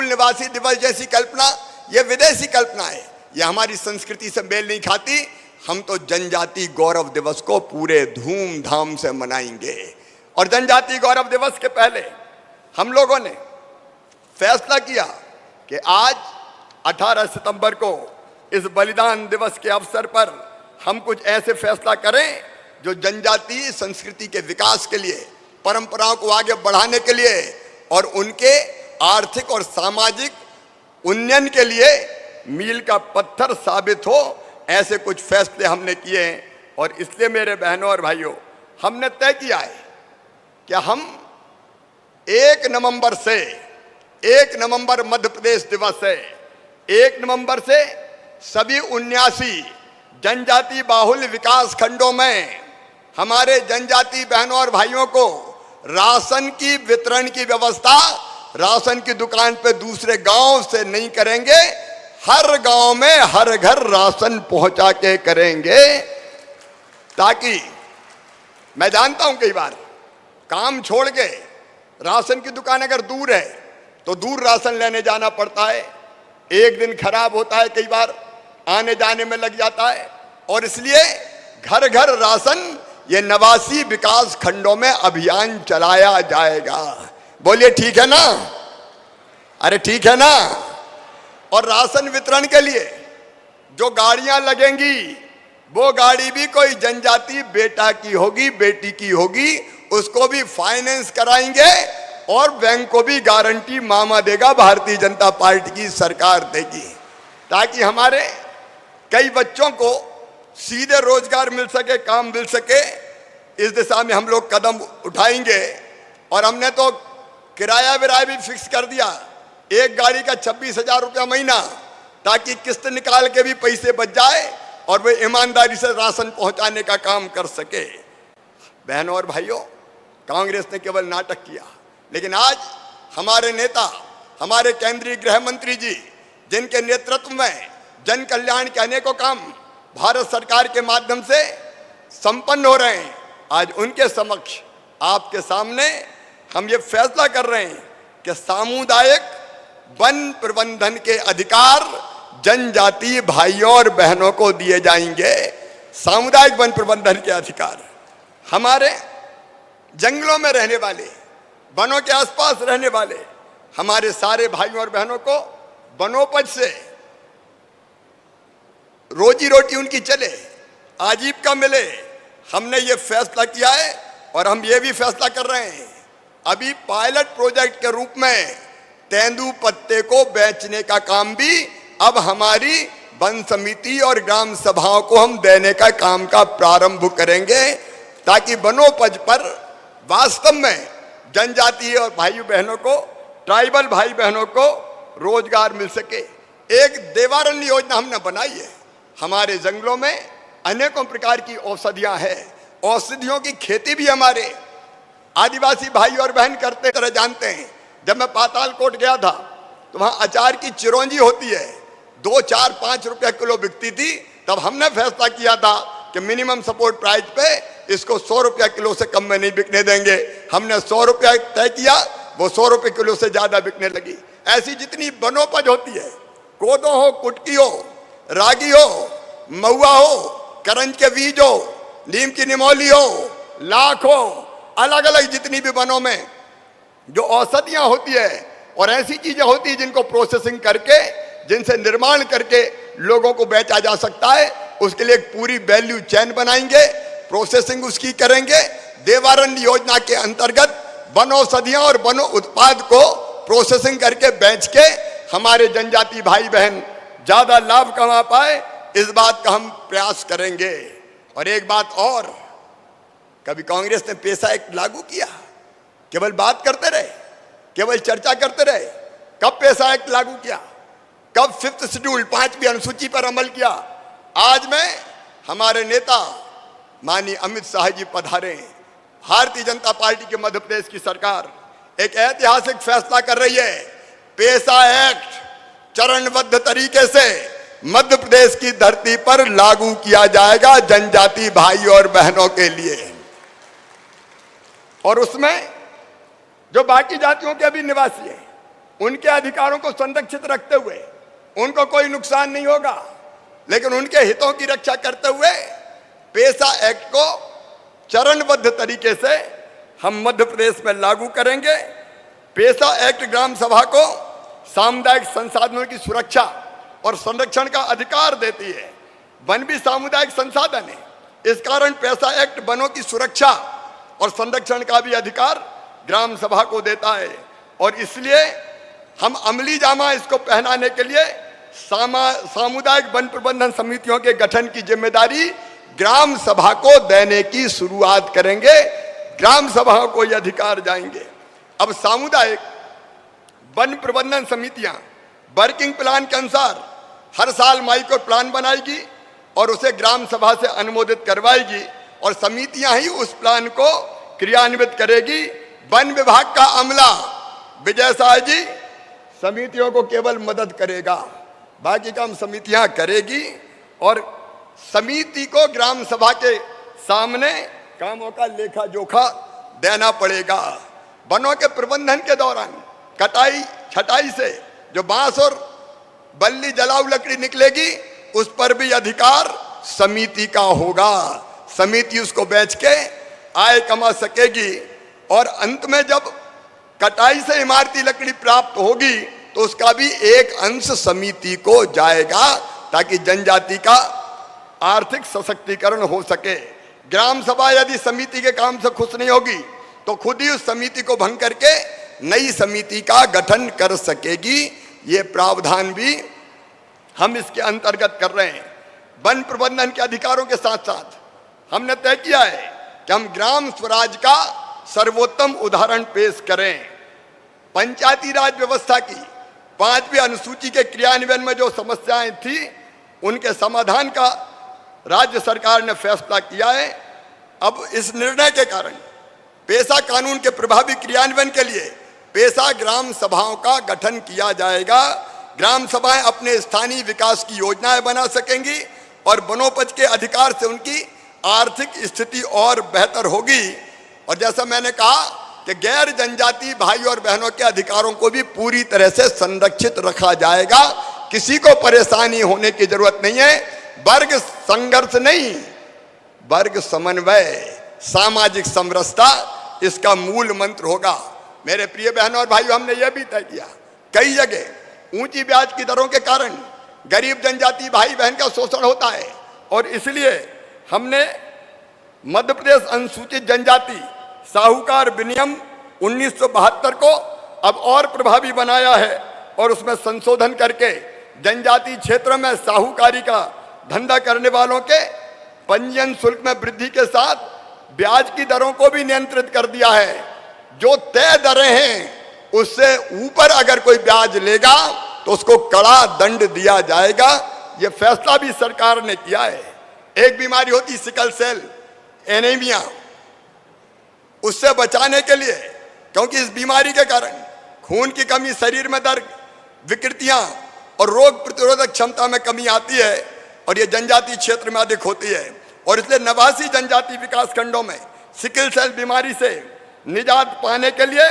निवासी दिवस जैसी कल्पना ये विदेशी कल्पना है, ये हमारी संस्कृति से मेल नहीं खाती। हम तो जनजाति गौरव दिवस को पूरे धूमधाम से मनाएंगे। और जनजाति गौरव दिवस के पहले हम लोगों ने फैसला किया कि आज 18 सितंबर को इस बलिदान दिवस के अवसर पर हम कुछ ऐसे फैसला करें जो जनजातीय संस्कृति के विकास के लिए, परंपराओं को आगे बढ़ाने के लिए और उनके आर्थिक और सामाजिक उन्नयन के लिए मील का पत्थर साबित हो। ऐसे कुछ फैसले हमने किए हैं। और इसलिए मेरे बहनों और भाइयों, हमने तय किया है कि हम 1 नवंबर से, 1 नवंबर मध्य प्रदेश दिवस है, 1 नवंबर से सभी 79 जनजाति बाहुल्य विकास खंडों में हमारे जनजाति बहनों और भाइयों को राशन की वितरण की व्यवस्था राशन की दुकान पे दूसरे गांव से नहीं करेंगे, हर गांव में हर घर राशन पहुंचा के करेंगे। ताकि मैं जानता हूं कई बार काम छोड़ के राशन की दुकान अगर दूर है तो दूर राशन लेने जाना पड़ता है, एक दिन खराब होता है, कई बार आने जाने में लग जाता है। और इसलिए घर घर राशन ये 89 विकास खंडों में अभियान चलाया जाएगा। बोलिए ठीक है ना? अरे ठीक है ना? और राशन वितरण के लिए जो गाड़ियां लगेंगी वो गाड़ी भी कोई जनजाति बेटा की होगी, बेटी की होगी, उसको भी फाइनेंस कराएंगे और बैंक को भी गारंटी मामा देगा, भारतीय जनता पार्टी की सरकार देगी, ताकि हमारे कई बच्चों को सीधे रोजगार मिल सके, काम मिल सके। इस दिशा में हम लोग कदम उठाएंगे। और हमने तो किराया विराया भी फिक्स कर दिया, एक गाड़ी का 26,000 रुपया महीना, ताकि किस्त निकाल के भी पैसे बच जाए और वे ईमानदारी से राशन पहुंचाने का काम कर सके। बहनों और भाइयों, कांग्रेस ने केवल नाटक किया, लेकिन आज हमारे नेता, हमारे केंद्रीय गृह मंत्री जी, जिनके नेतृत्व में जन कल्याण के अनेकों काम भारत सरकार के माध्यम से संपन्न हो रहे हैं, आज उनके समक्ष आपके सामने हम ये फैसला कर रहे हैं कि सामुदायिक वन प्रबंधन के अधिकार जनजातीय भाइयों और बहनों को दिए जाएंगे। सामुदायिक वन प्रबंधन के अधिकार हमारे जंगलों में रहने वाले, वनों के आसपास रहने वाले हमारे सारे भाइयों और बहनों को वनोपज से रोजी रोटी उनकी चले, आजीविका मिले। हमने ये फैसला किया है और हम ये भी फैसला कर रहे हैं, अभी पायलट प्रोजेक्ट के रूप में तेंदू पत्ते को बेचने का काम भी अब हमारी वन समिति और ग्राम सभाओं को हम देने का काम का प्रारंभ करेंगे, ताकि वनोपज पर वास्तव में जनजातीय और भाई बहनों को, ट्राइबल भाई बहनों को रोजगार मिल सके। एक देवारण्य योजना हमने बनाई है। हमारे जंगलों में अनेकों प्रकार की औषधियां हैं। औषधियों की खेती भी हमारे आदिवासी भाई और बहन करते तरह जानते हैं। जब मैं पातालकोट गया था तो वहां अचार की चिरौंजी होती है, 2, 4, 5 रुपए किलो बिकती थी। तब हमने फैसला किया था कि मिनिमम सपोर्ट प्राइस पे इसको 100 रुपया किलो से कम में नहीं बिकने देंगे। हमने 100 रुपया तय किया, वो 100 रुपए किलो से ज्यादा बिकने लगी। ऐसी जितनी वनोपज होती है, कोदो हो, कुटकी हो, रागी हो, महुआ हो, करंज के बीज हो, नीम की निमोली हो, लाख हो, अलग अलग जितनी भी वनों में जो औषधियां होती है और ऐसी चीजें होती है जिनको प्रोसेसिंग करके, जिनसे निर्माण करके लोगों को बेचा जा सकता है, उसके लिए एक पूरी वैल्यू चेन बनाएंगे, प्रोसेसिंग उसकी करेंगे। देवारण्य योजना के अंतर्गत वन औषधियां और वन उत्पाद को प्रोसेसिंग करके बेच के हमारे जनजाति भाई बहन ज्यादा लाभ कमा पाए, इस बात का हम प्रयास करेंगे। और एक बात और, कभी कांग्रेस ने पेशा एक्ट लागू किया? केवल बात करते रहे, केवल चर्चा करते रहे। कब पेशा एक्ट लागू किया? कब 5th शेड्यूल 5वीं अनुसूची पर अमल किया? आज में हमारे नेता माननीय अमित शाह जी पधारे। भारतीय जनता पार्टी के मध्य प्रदेश की सरकार एक ऐतिहासिक फैसला कर रही है। पेशा एक्ट चरणबद्ध तरीके से मध्य प्रदेश की धरती पर लागू किया जाएगा जनजाति भाई और बहनों के लिए। और उसमें जो बाकी जातियों के भी निवासी हैं, उनके अधिकारों को संरक्षित रखते हुए उनको कोई नुकसान नहीं होगा, लेकिन उनके हितों की रक्षा करते हुए पेशा एक्ट को चरणबद्ध तरीके से हम मध्य प्रदेश में लागू करेंगे। पेशा एक्ट ग्राम सभा को सामुदायिक संसाधनों की सुरक्षा और संरक्षण का अधिकार देती है। वन भी सामुदायिक संसाधन है, इस कारण पेशा एक्ट वनों की सुरक्षा और संरक्षण का भी अधिकार ग्राम सभा को देता है। और इसलिए हम अमली जामा इसको पहनाने के लिए सामुदायिक वन प्रबंधन समितियों के गठन की जिम्मेदारी ग्राम सभा को देने की शुरुआत करेंगे। ग्राम सभाओं को ये अधिकार जाएंगे। अब सामुदायिक वन प्रबंधन समितियां वर्किंग प्लान के अनुसार हर साल माइक्रो प्लान बनाएगी और उसे ग्राम सभा से अनुमोदित करवाएगी, और समितियां ही उस प्लान को क्रियान्वित करेगी। वन विभाग का अमला विजय शाह जी समितियों को केवल मदद करेगा, बाकी काम समितियां करेगी। और समिति को ग्राम सभा के सामने कामों का लेखा जोखा देना पड़ेगा। वनों के प्रबंधन के दौरान कटाई छटाई से जो बांस और बल्ली जलाऊ लकड़ी निकलेगी, उस पर भी अधिकार समिति का होगा। समिति उसको बेच के आय कमा सकेगी, और अंत में जब कटाई से इमारती लकड़ी प्राप्त होगी तो उसका भी एक अंश समिति को जाएगा, ताकि जनजाति का आर्थिक सशक्तिकरण हो सके। ग्राम सभा यदि समिति के काम से खुश नहीं होगी तो खुद ही उस समिति को भंग करके नई समिति का गठन कर सकेगी। ये प्रावधान भी हम इसके अंतर्गत कर रहे हैं। वन प्रबंधन के अधिकारों के साथ साथ हमने तय किया है कि हम ग्राम स्वराज का सर्वोत्तम उदाहरण पेश करें। पंचायती राज व्यवस्था की 5वीं अनुसूची के क्रियान्वयन में जो समस्याएं थी, उनके समाधान का राज्य सरकार ने फैसला किया है। अब इस निर्णय के कारण पेशा कानून के प्रभावी क्रियान्वयन के लिए पेशा ग्राम सभाओं का गठन किया जाएगा। ग्राम सभाएं अपने स्थानीय विकास की योजनाएं बना सकेंगी और वनोपज के अधिकार से उनकी आर्थिक स्थिति और बेहतर होगी। और जैसा मैंने कहा कि गैर जनजाति भाई और बहनों के अधिकारों को भी पूरी तरह से संरक्षित रखा जाएगा। किसी को परेशानी होने की जरूरत नहीं है। वर्ग संघर्ष नहीं, वर्ग समन्वय, सामाजिक समरसता इसका मूल मंत्र होगा। मेरे प्रिय बहनों और भाइयों, हमने यह भी तय किया, कई जगह ऊंची ब्याज की दरों के कारण गरीब जनजाति भाई बहन का शोषण होता है, और इसलिए हमने मध्य प्रदेश अनुसूचित जनजाति साहूकार विनियम 1972 को अब और प्रभावी बनाया है और उसमें संशोधन करके जनजातीय क्षेत्र में साहूकारी का धंधा करने वालों के पंजीयन शुल्क में वृद्धि के साथ ब्याज की दरों को भी नियंत्रित कर दिया है। जो तय दरें हैं उससे ऊपर अगर कोई ब्याज लेगा तो उसको कड़ा दंड दिया जाएगा। यह फैसला भी सरकार ने किया है। एक बीमारी होती सिकल सेल एनीमिया, उससे बचाने के लिए, क्योंकि इस बीमारी के कारण खून की कमी, शरीर में दर्द, विकृतियां और रोग प्रतिरोधक क्षमता में कमी आती है और ये जनजातीय क्षेत्र में अधिक होती है। और इसलिए 89 जनजातीय विकास खंडों में सिकल सेल बीमारी से निजात पाने के लिए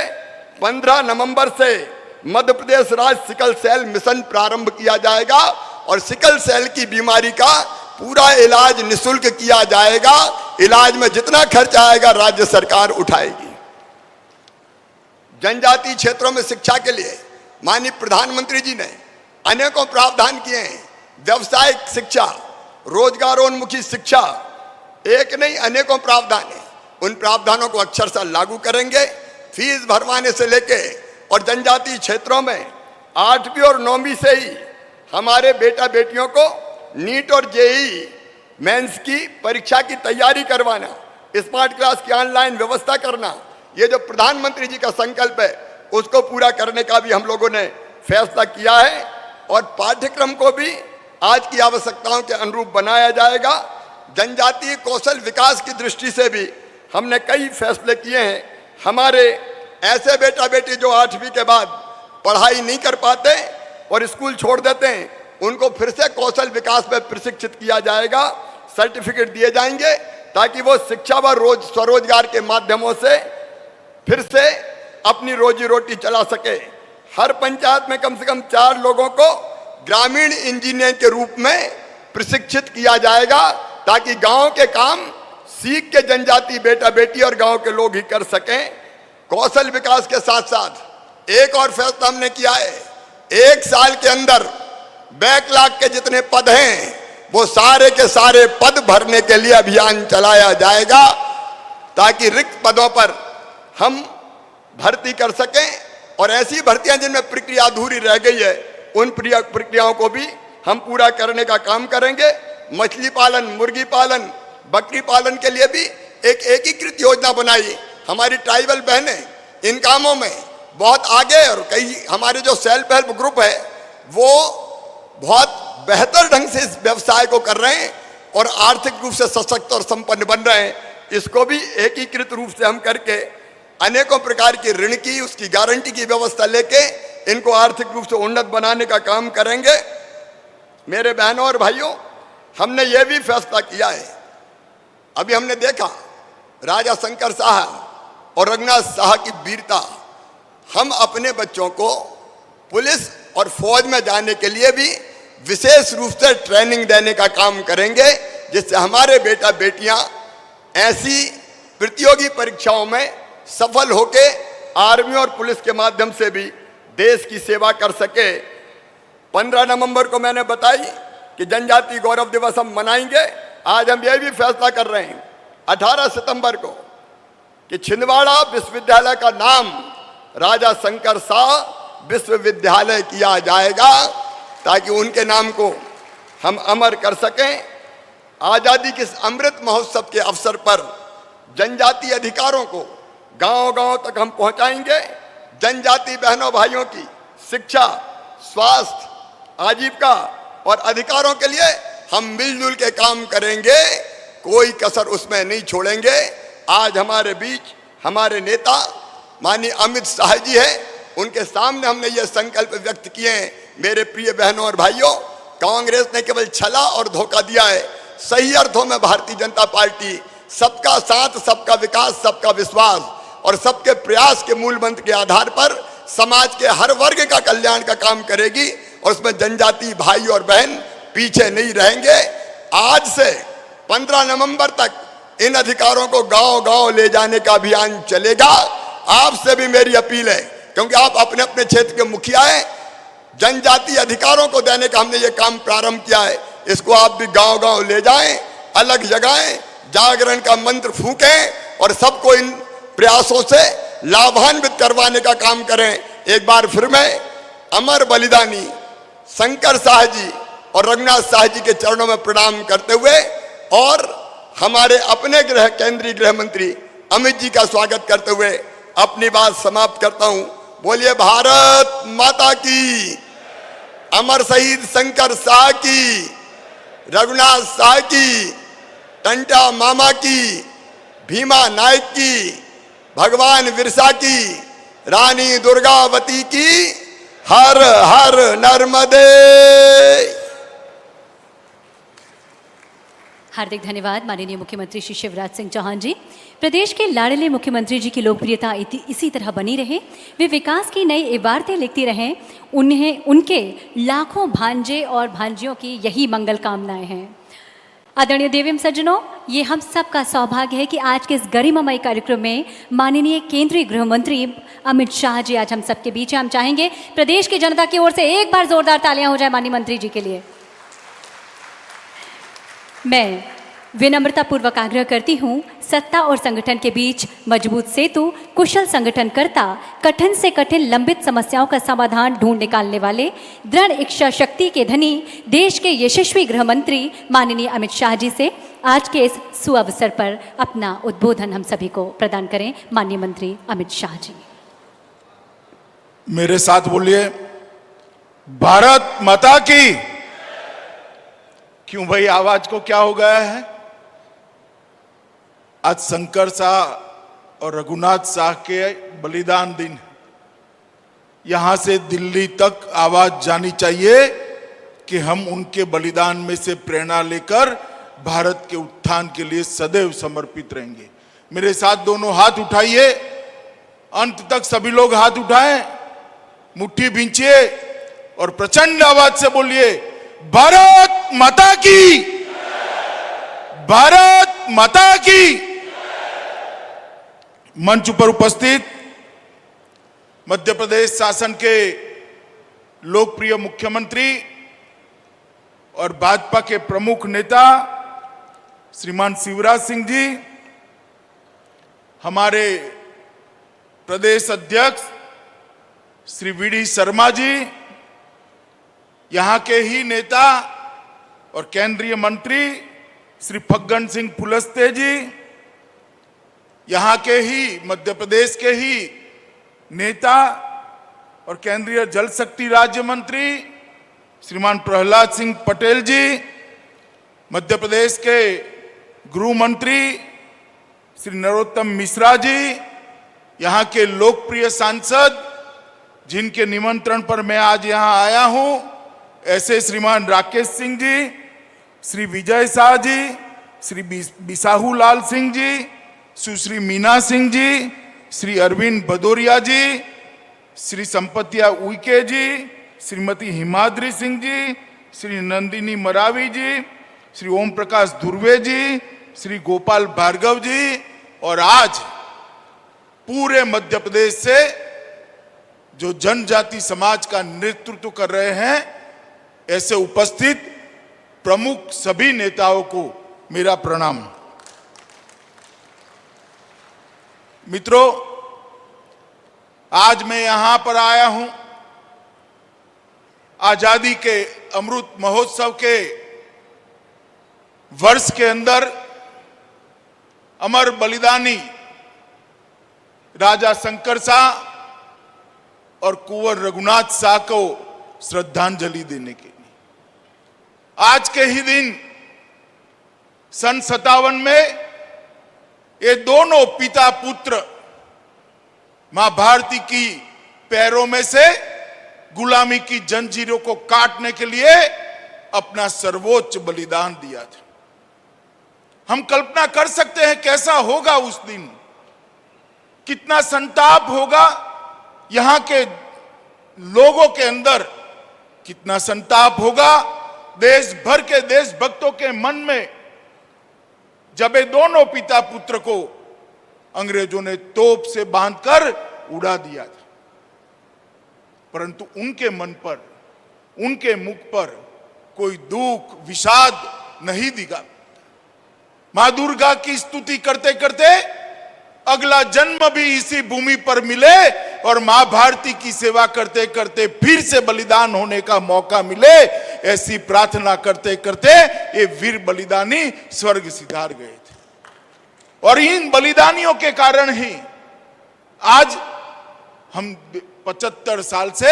15 नवंबर से मध्य प्रदेश राज्य सिकल सेल मिशन प्रारंभ किया जाएगा और सिकल सेल की बीमारी का पूरा इलाज निःशुल्क किया जाएगा। इलाज में जितना खर्च आएगा राज्य सरकार उठाएगी। जनजातीय क्षेत्रों में शिक्षा के लिए माननीय प्रधानमंत्री जी ने अनेकों प्रावधान किए हैं। व्यावसायिक शिक्षा, रोजगारोन्मुखी शिक्षा, एक नहीं अनेकों प्रावधान है। उन प्रावधानों को अक्षरशः लागू करेंगे। फीस भरवाने से लेके और जनजातीय क्षेत्रों में 8वीं और 9वीं से ही हमारे बेटा बेटियों को नीट और जेईई मेंस की परीक्षा की तैयारी करवाना, स्मार्ट क्लास की ऑनलाइन व्यवस्था करना, ये जो प्रधानमंत्री जी का संकल्प है उसको पूरा करने का भी हम लोगों ने फैसला किया है। और पाठ्यक्रम को भी आज की आवश्यकताओं के अनुरूप बनाया जाएगा। जनजातीय कौशल विकास की दृष्टि से भी हमने कई फैसले किए हैं। हमारे ऐसे बेटा बेटी जो 8वीं के बाद पढ़ाई नहीं कर पाते और स्कूल छोड़ देते हैं, उनको फिर से कौशल विकास में प्रशिक्षित किया जाएगा। सर्टिफिकेट दिए जाएंगे ताकि वो शिक्षा व स्वरोजगार के माध्यमों से फिर से अपनी रोजी रोटी चला सके। हर पंचायत में कम से कम 4 लोगों को ग्रामीण इंजीनियर के रूप में प्रशिक्षित किया जाएगा ताकि गांव के काम सीख के जनजातीय बेटा बेटी और गांव के लोग ही कर सकें। कौशल विकास के साथ साथ एक और फैसला हमने किया है। 1 साल के अंदर बैकलॉग के जितने पद हैं वो सारे के सारे पद भरने के लिए अभियान चलाया जाएगा ताकि रिक्त पदों पर हम भर्ती कर सकें। और ऐसी भर्तियां जिनमें प्रक्रिया अधूरी रह गई है उन प्रक्रियाओं को भी हम पूरा करने का काम करेंगे। मछली पालन, मुर्गी पालन, बकरी पालन के लिए भी एक एकीकृत योजना बनाई। हमारी ट्राइबल बहनें इन कामों में बहुत आगे और कई हमारे जो सेल्फ हेल्प ग्रुप है वो बहुत बेहतर ढंग से इस व्यवसाय को कर रहे हैं और आर्थिक रूप से सशक्त और संपन्न बन रहे हैं। इसको भी एकीकृत रूप से हम करके अनेकों प्रकार की ऋण की, उसकी गारंटी की व्यवस्था लेके इनको आर्थिक रूप से उन्नत बनाने का काम करेंगे। मेरे बहनों और भाइयों, हमने ये भी फैसला किया है, अभी हमने देखा राजा शंकर शाह और रघुनाथ शाह की वीरता। हम अपने बच्चों को पुलिस और फौज में जाने के लिए भी विशेष रूप से ट्रेनिंग देने का काम करेंगे जिससे हमारे बेटा बेटियां ऐसी प्रतियोगी परीक्षाओं में सफल होके आर्मी और पुलिस के माध्यम से भी देश की सेवा कर सके। 15 नवंबर को मैंने बताई कि जनजातीय गौरव दिवस हम मनाएंगे। आज हम यह भी फैसला कर रहे हैं 18 सितंबर को कि छिंदवाड़ा विश्वविद्यालय का नाम राजा शंकर शाह विश्वविद्यालय किया जाएगा ताकि उनके नाम को हम अमर कर सकें। आजादी के अमृत महोत्सव के अवसर पर जनजातीय अधिकारों को गांव-गांव तक हम पहुंचाएंगे। जनजातीय बहनों भाइयों की शिक्षा, स्वास्थ्य, आजीविका और अधिकारों के लिए हम मिलजुल के काम करेंगे, कोई कसर उसमें नहीं छोड़ेंगे। आज हमारे बीच हमारे नेता माननीय अमित शाह जी हैं, उनके सामने हमने ये संकल्प व्यक्त किए हैं। मेरे प्रिय बहनों और भाइयों, कांग्रेस ने केवल छला और धोखा दिया है। सही अर्थों में भारतीय जनता पार्टी सबका साथ, सबका विकास, सबका विश्वास और सबके प्रयास के मूल मंत्र के आधार पर समाज के हर वर्ग का कल्याण का काम करेगी और उसमें जनजातीय भाई और बहन पीछे नहीं रहेंगे। आज से 15 नवंबर तक इन अधिकारों को गांव-गांव ले जाने का अभियान चलेगा। आपसे भी मेरी अपील है, क्योंकि आप अपने अपने क्षेत्र के मुखिया हैं, जनजातीय अधिकारों को देने का हमने ये काम प्रारंभ किया है। इसको आप भी गांव-गांव ले जाएं, अलग जगाएं, जागरण का मंत्र फूकें और सबको इन प्रयासों से लाभान्वित करवाने का काम करें। एक बार फिर मैं अमर बलिदानी शंकर शाह जी और रघुनाथ शाह जी के चरणों में प्रणाम करते हुए और हमारे अपने केंद्रीय गृह मंत्री अमित जी का स्वागत करते हुए अपनी बात समाप्त करता हूं। बोलिए भारत माता की, अमर शहीद शंकर शाह की, रघुनाथ शाह की, टंटा मामा की, भीमा नायक की, भगवान बिरसा की, रानी दुर्गावती की, हर हर नर्मदे। हार्दिक धन्यवाद माननीय मुख्यमंत्री श्री शिवराज सिंह चौहान जी। प्रदेश के लाडले मुख्यमंत्री जी की लोकप्रियता इसी तरह बनी रहे, वे विकास की नई इबारतें लिखती रहें, उन्हें उनके लाखों भांजे और भांजियों की यही मंगल कामनाएं हैं। आदरणीय देवीम सज्जनों, ये हम सब का सौभाग्य है कि आज के इस गरिमामय कार्यक्रम में माननीय केंद्रीय गृह मंत्री अमित शाह जी आज हम सबके बीच हैं। हम चाहेंगे प्रदेश की जनता की ओर से एक बार जोरदार तालियां हो जाए माननीय मंत्री जी के लिए। मैं विनम्रतापूर्वक आग्रह करती हूँ, सत्ता और संगठन के बीच मजबूत सेतु, कुशल संगठनकर्ता, कठिन से कठिन लंबित समस्याओं का समाधान ढूंढ निकालने वाले, दृढ़ इच्छा शक्ति के धनी देश के यशस्वी गृह मंत्री माननीय अमित शाह जी से आज के इस सुअवसर पर अपना उद्बोधन हम सभी को प्रदान करें। माननीय मंत्री अमित शाह जी, मेरे साथ बोलिए, भारत माता की। क्यों भाई, आवाज को क्या हो गया है? आज शंकर शाह और रघुनाथ शाह के बलिदान दिन, यहां से दिल्ली तक आवाज जानी चाहिए कि हम उनके बलिदान में से प्रेरणा लेकर भारत के उत्थान के लिए सदैव समर्पित रहेंगे। मेरे साथ दोनों हाथ उठाइए, अंत तक सभी लोग हाथ उठाएं, मुट्ठी भींचिए और प्रचंड आवाज से बोलिए, भारत माता की, भारत माता की। मंच पर उपस्थित मध्य प्रदेश शासन के लोकप्रिय मुख्यमंत्री और भाजपा के प्रमुख नेता श्रीमान शिवराज सिंह जी, हमारे प्रदेश अध्यक्ष श्री वी.डी. शर्मा जी, यहां के ही नेता और केंद्रीय मंत्री श्री फग्गन सिंह कुलस्ते जी, यहां के ही मध्य प्रदेश के ही नेता और केंद्रीय जल शक्ति राज्य मंत्री श्रीमान प्रहलाद सिंह पटेल जी, मध्य प्रदेश के गृह मंत्री श्री नरोत्तम मिश्रा जी, यहां के लोकप्रिय सांसद जिनके निमंत्रण पर मैं आज यहां आया हूं, ऐसे श्रीमान राकेश सिंह जी, श्री विजय शाह जी, श्री बिसाहू लाल सिंह जी, सुश्री मीना सिंह जी, श्री अरविंद भदौरिया जी, श्री संपतिया उइके जी, श्रीमती हिमाद्री सिंह जी, श्री नंदिनी मरावी जी, श्री ओम प्रकाश धुर्वे जी, श्री गोपाल भार्गव जी, और आज पूरे मध्य प्रदेश से जो जनजाति समाज का नेतृत्व कर रहे हैं, ऐसे उपस्थित प्रमुख सभी नेताओं को मेरा प्रणाम। मित्रों, आज मैं यहां पर आया हूं आजादी के अमृत महोत्सव के वर्ष के अंदर अमर बलिदानी राजा शंकर शाह और कुंवर रघुनाथ शाह को श्रद्धांजलि देने के लिए आज के ही दिन सन 57 में ये दोनों पिता पुत्र मां भारती की पैरों में से गुलामी की जंजीरों को काटने के लिए अपना सर्वोच्च बलिदान दिया था। हम कल्पना कर सकते हैं कैसा होगा उस दिन, कितना संताप होगा यहां के लोगों के अंदर, कितना संताप होगा देश भर के देशभक्तों के मन में, जब ये दोनों पिता पुत्र को अंग्रेजों ने तोप से बांधकर उड़ा दिया था, परंतु उनके मन पर, उनके मुख पर कोई दुख विषाद नहीं दिखा। मां दुर्गा की स्तुति करते करते अगला जन्म भी इसी भूमि पर मिले, और मां भारती की सेवा करते करते फिर से बलिदान होने का मौका मिले, ऐसी प्रार्थना करते करते ये वीर बलिदानी स्वर्ग सिधार गए थे। और इन बलिदानियों के कारण ही आज हम 75 साल से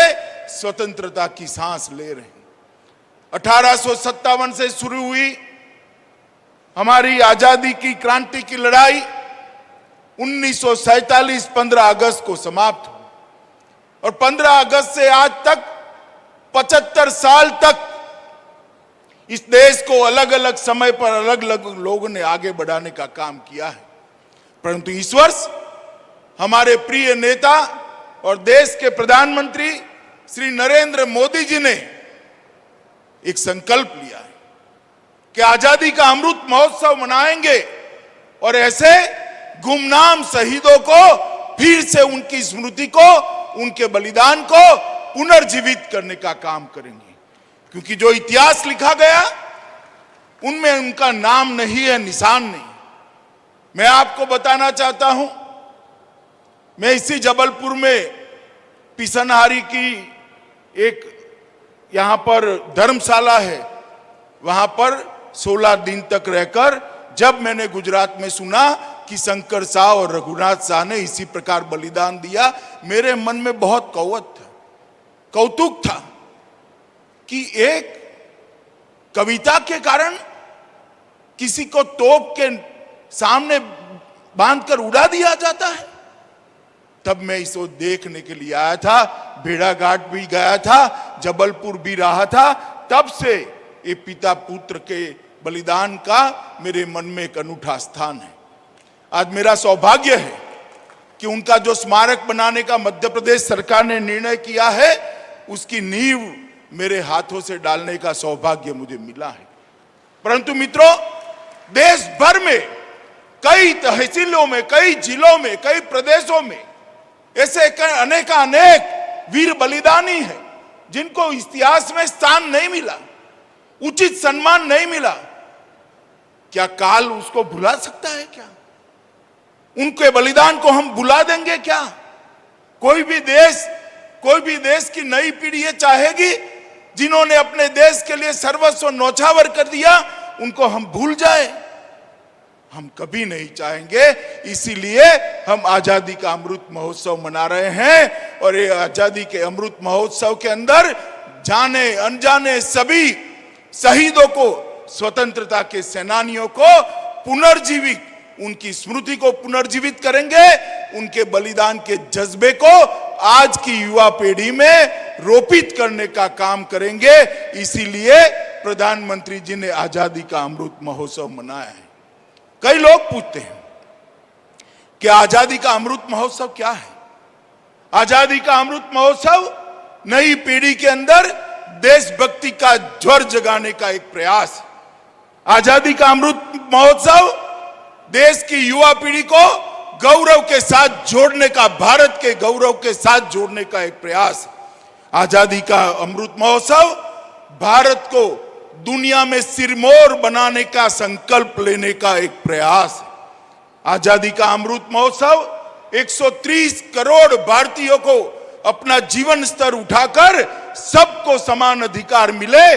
स्वतंत्रता की सांस ले रहे हैं। 1857 से शुरू हुई हमारी आजादी की क्रांति की लड़ाई 1947 15 अगस्त को समाप्त हुई और 15 अगस्त से आज तक 75 साल तक इस देश को अलग अलग समय पर अलग अलग लोगों ने आगे बढ़ाने का काम किया है। परंतु इस वर्ष हमारे प्रिय नेता और देश के प्रधानमंत्री श्री नरेंद्र मोदी जी ने एक संकल्प लिया है कि आजादी का अमृत महोत्सव मनाएंगे और ऐसे गुमनाम शहीदों को फिर से उनकी स्मृति को, उनके बलिदान को पुनर्जीवित करने का काम करेंगे। क्योंकि जो इतिहास लिखा गया उनमें उनका नाम नहीं है, निशान नहीं। मैं आपको बताना चाहता हूं, मैं इसी जबलपुर में पिसनहारी की एक यहां पर धर्मशाला है, वहां पर 16 दिन तक रहकर जब मैंने गुजरात में सुना कि शंकर शाह और रघुनाथ शाह ने इसी प्रकार बलिदान दिया, मेरे मन में बहुत कौतुक था कि एक कविता के कारण किसी को तोप के सामने बांधकर उड़ा दिया जाता है। तब मैं इसको देखने के लिए आया था, भेड़ाघाट भी गया था, जबलपुर भी रहा था। तब से ये पिता पुत्र के बलिदान का मेरे मन में एक अनूठा स्थान है। आज मेरा सौभाग्य है कि उनका जो स्मारक बनाने का मध्य प्रदेश सरकार ने निर्णय किया है, उसकी नींव मेरे हाथों से डालने का सौभाग्य मुझे मिला है। परंतु मित्रों, देश भर में कई तहसीलों में, कई जिलों में, कई प्रदेशों में ऐसे अनेक वीर बलिदानी हैं जिनको इतिहास में स्थान नहीं मिला, उचित सम्मान नहीं मिला। क्या काल उसको भुला सकता है? क्या उनके बलिदान को हम भुला देंगे? क्या कोई भी देश की नई पीढ़ी ये चाहेगी जिन्होंने अपने देश के लिए सर्वस्व न्यौछावर कर दिया, उनको हम भूल जाए? हम कभी नहीं चाहेंगे। इसीलिए हम आजादी का अमृत महोत्सव मना रहे हैं और ये आजादी के अमृत महोत्सव के अंदर जाने अनजाने सभी शहीदों को, स्वतंत्रता के सेनानियों को पुनर्जीवित, उनकी स्मृति को पुनर्जीवित करेंगे, उनके बलिदान के जज्बे को आज की युवा पीढ़ी में रोपित करने का काम करेंगे। इसीलिए प्रधानमंत्री जी ने आजादी का अमृत महोत्सव मनाया है। कई लोग पूछते हैं कि आजादी का अमृत महोत्सव क्या है? आजादी का अमृत महोत्सव नई पीढ़ी के अंदर देशभक्ति का ज्वर जगाने का एक प्रयास। आजादी का अमृत महोत्सव देश की युवा पीढ़ी को गौरव के साथ जोड़ने का, भारत के गौरव के साथ जोड़ने का एक प्रयास। आजादी का अमृत महोत्सव भारत को दुनिया में सिरमौर बनाने का संकल्प लेने का एक प्रयास। आजादी का अमृत महोत्सव 130 करोड़ भारतीयों को अपना जीवन स्तर उठाकर सबको समान अधिकार मिले,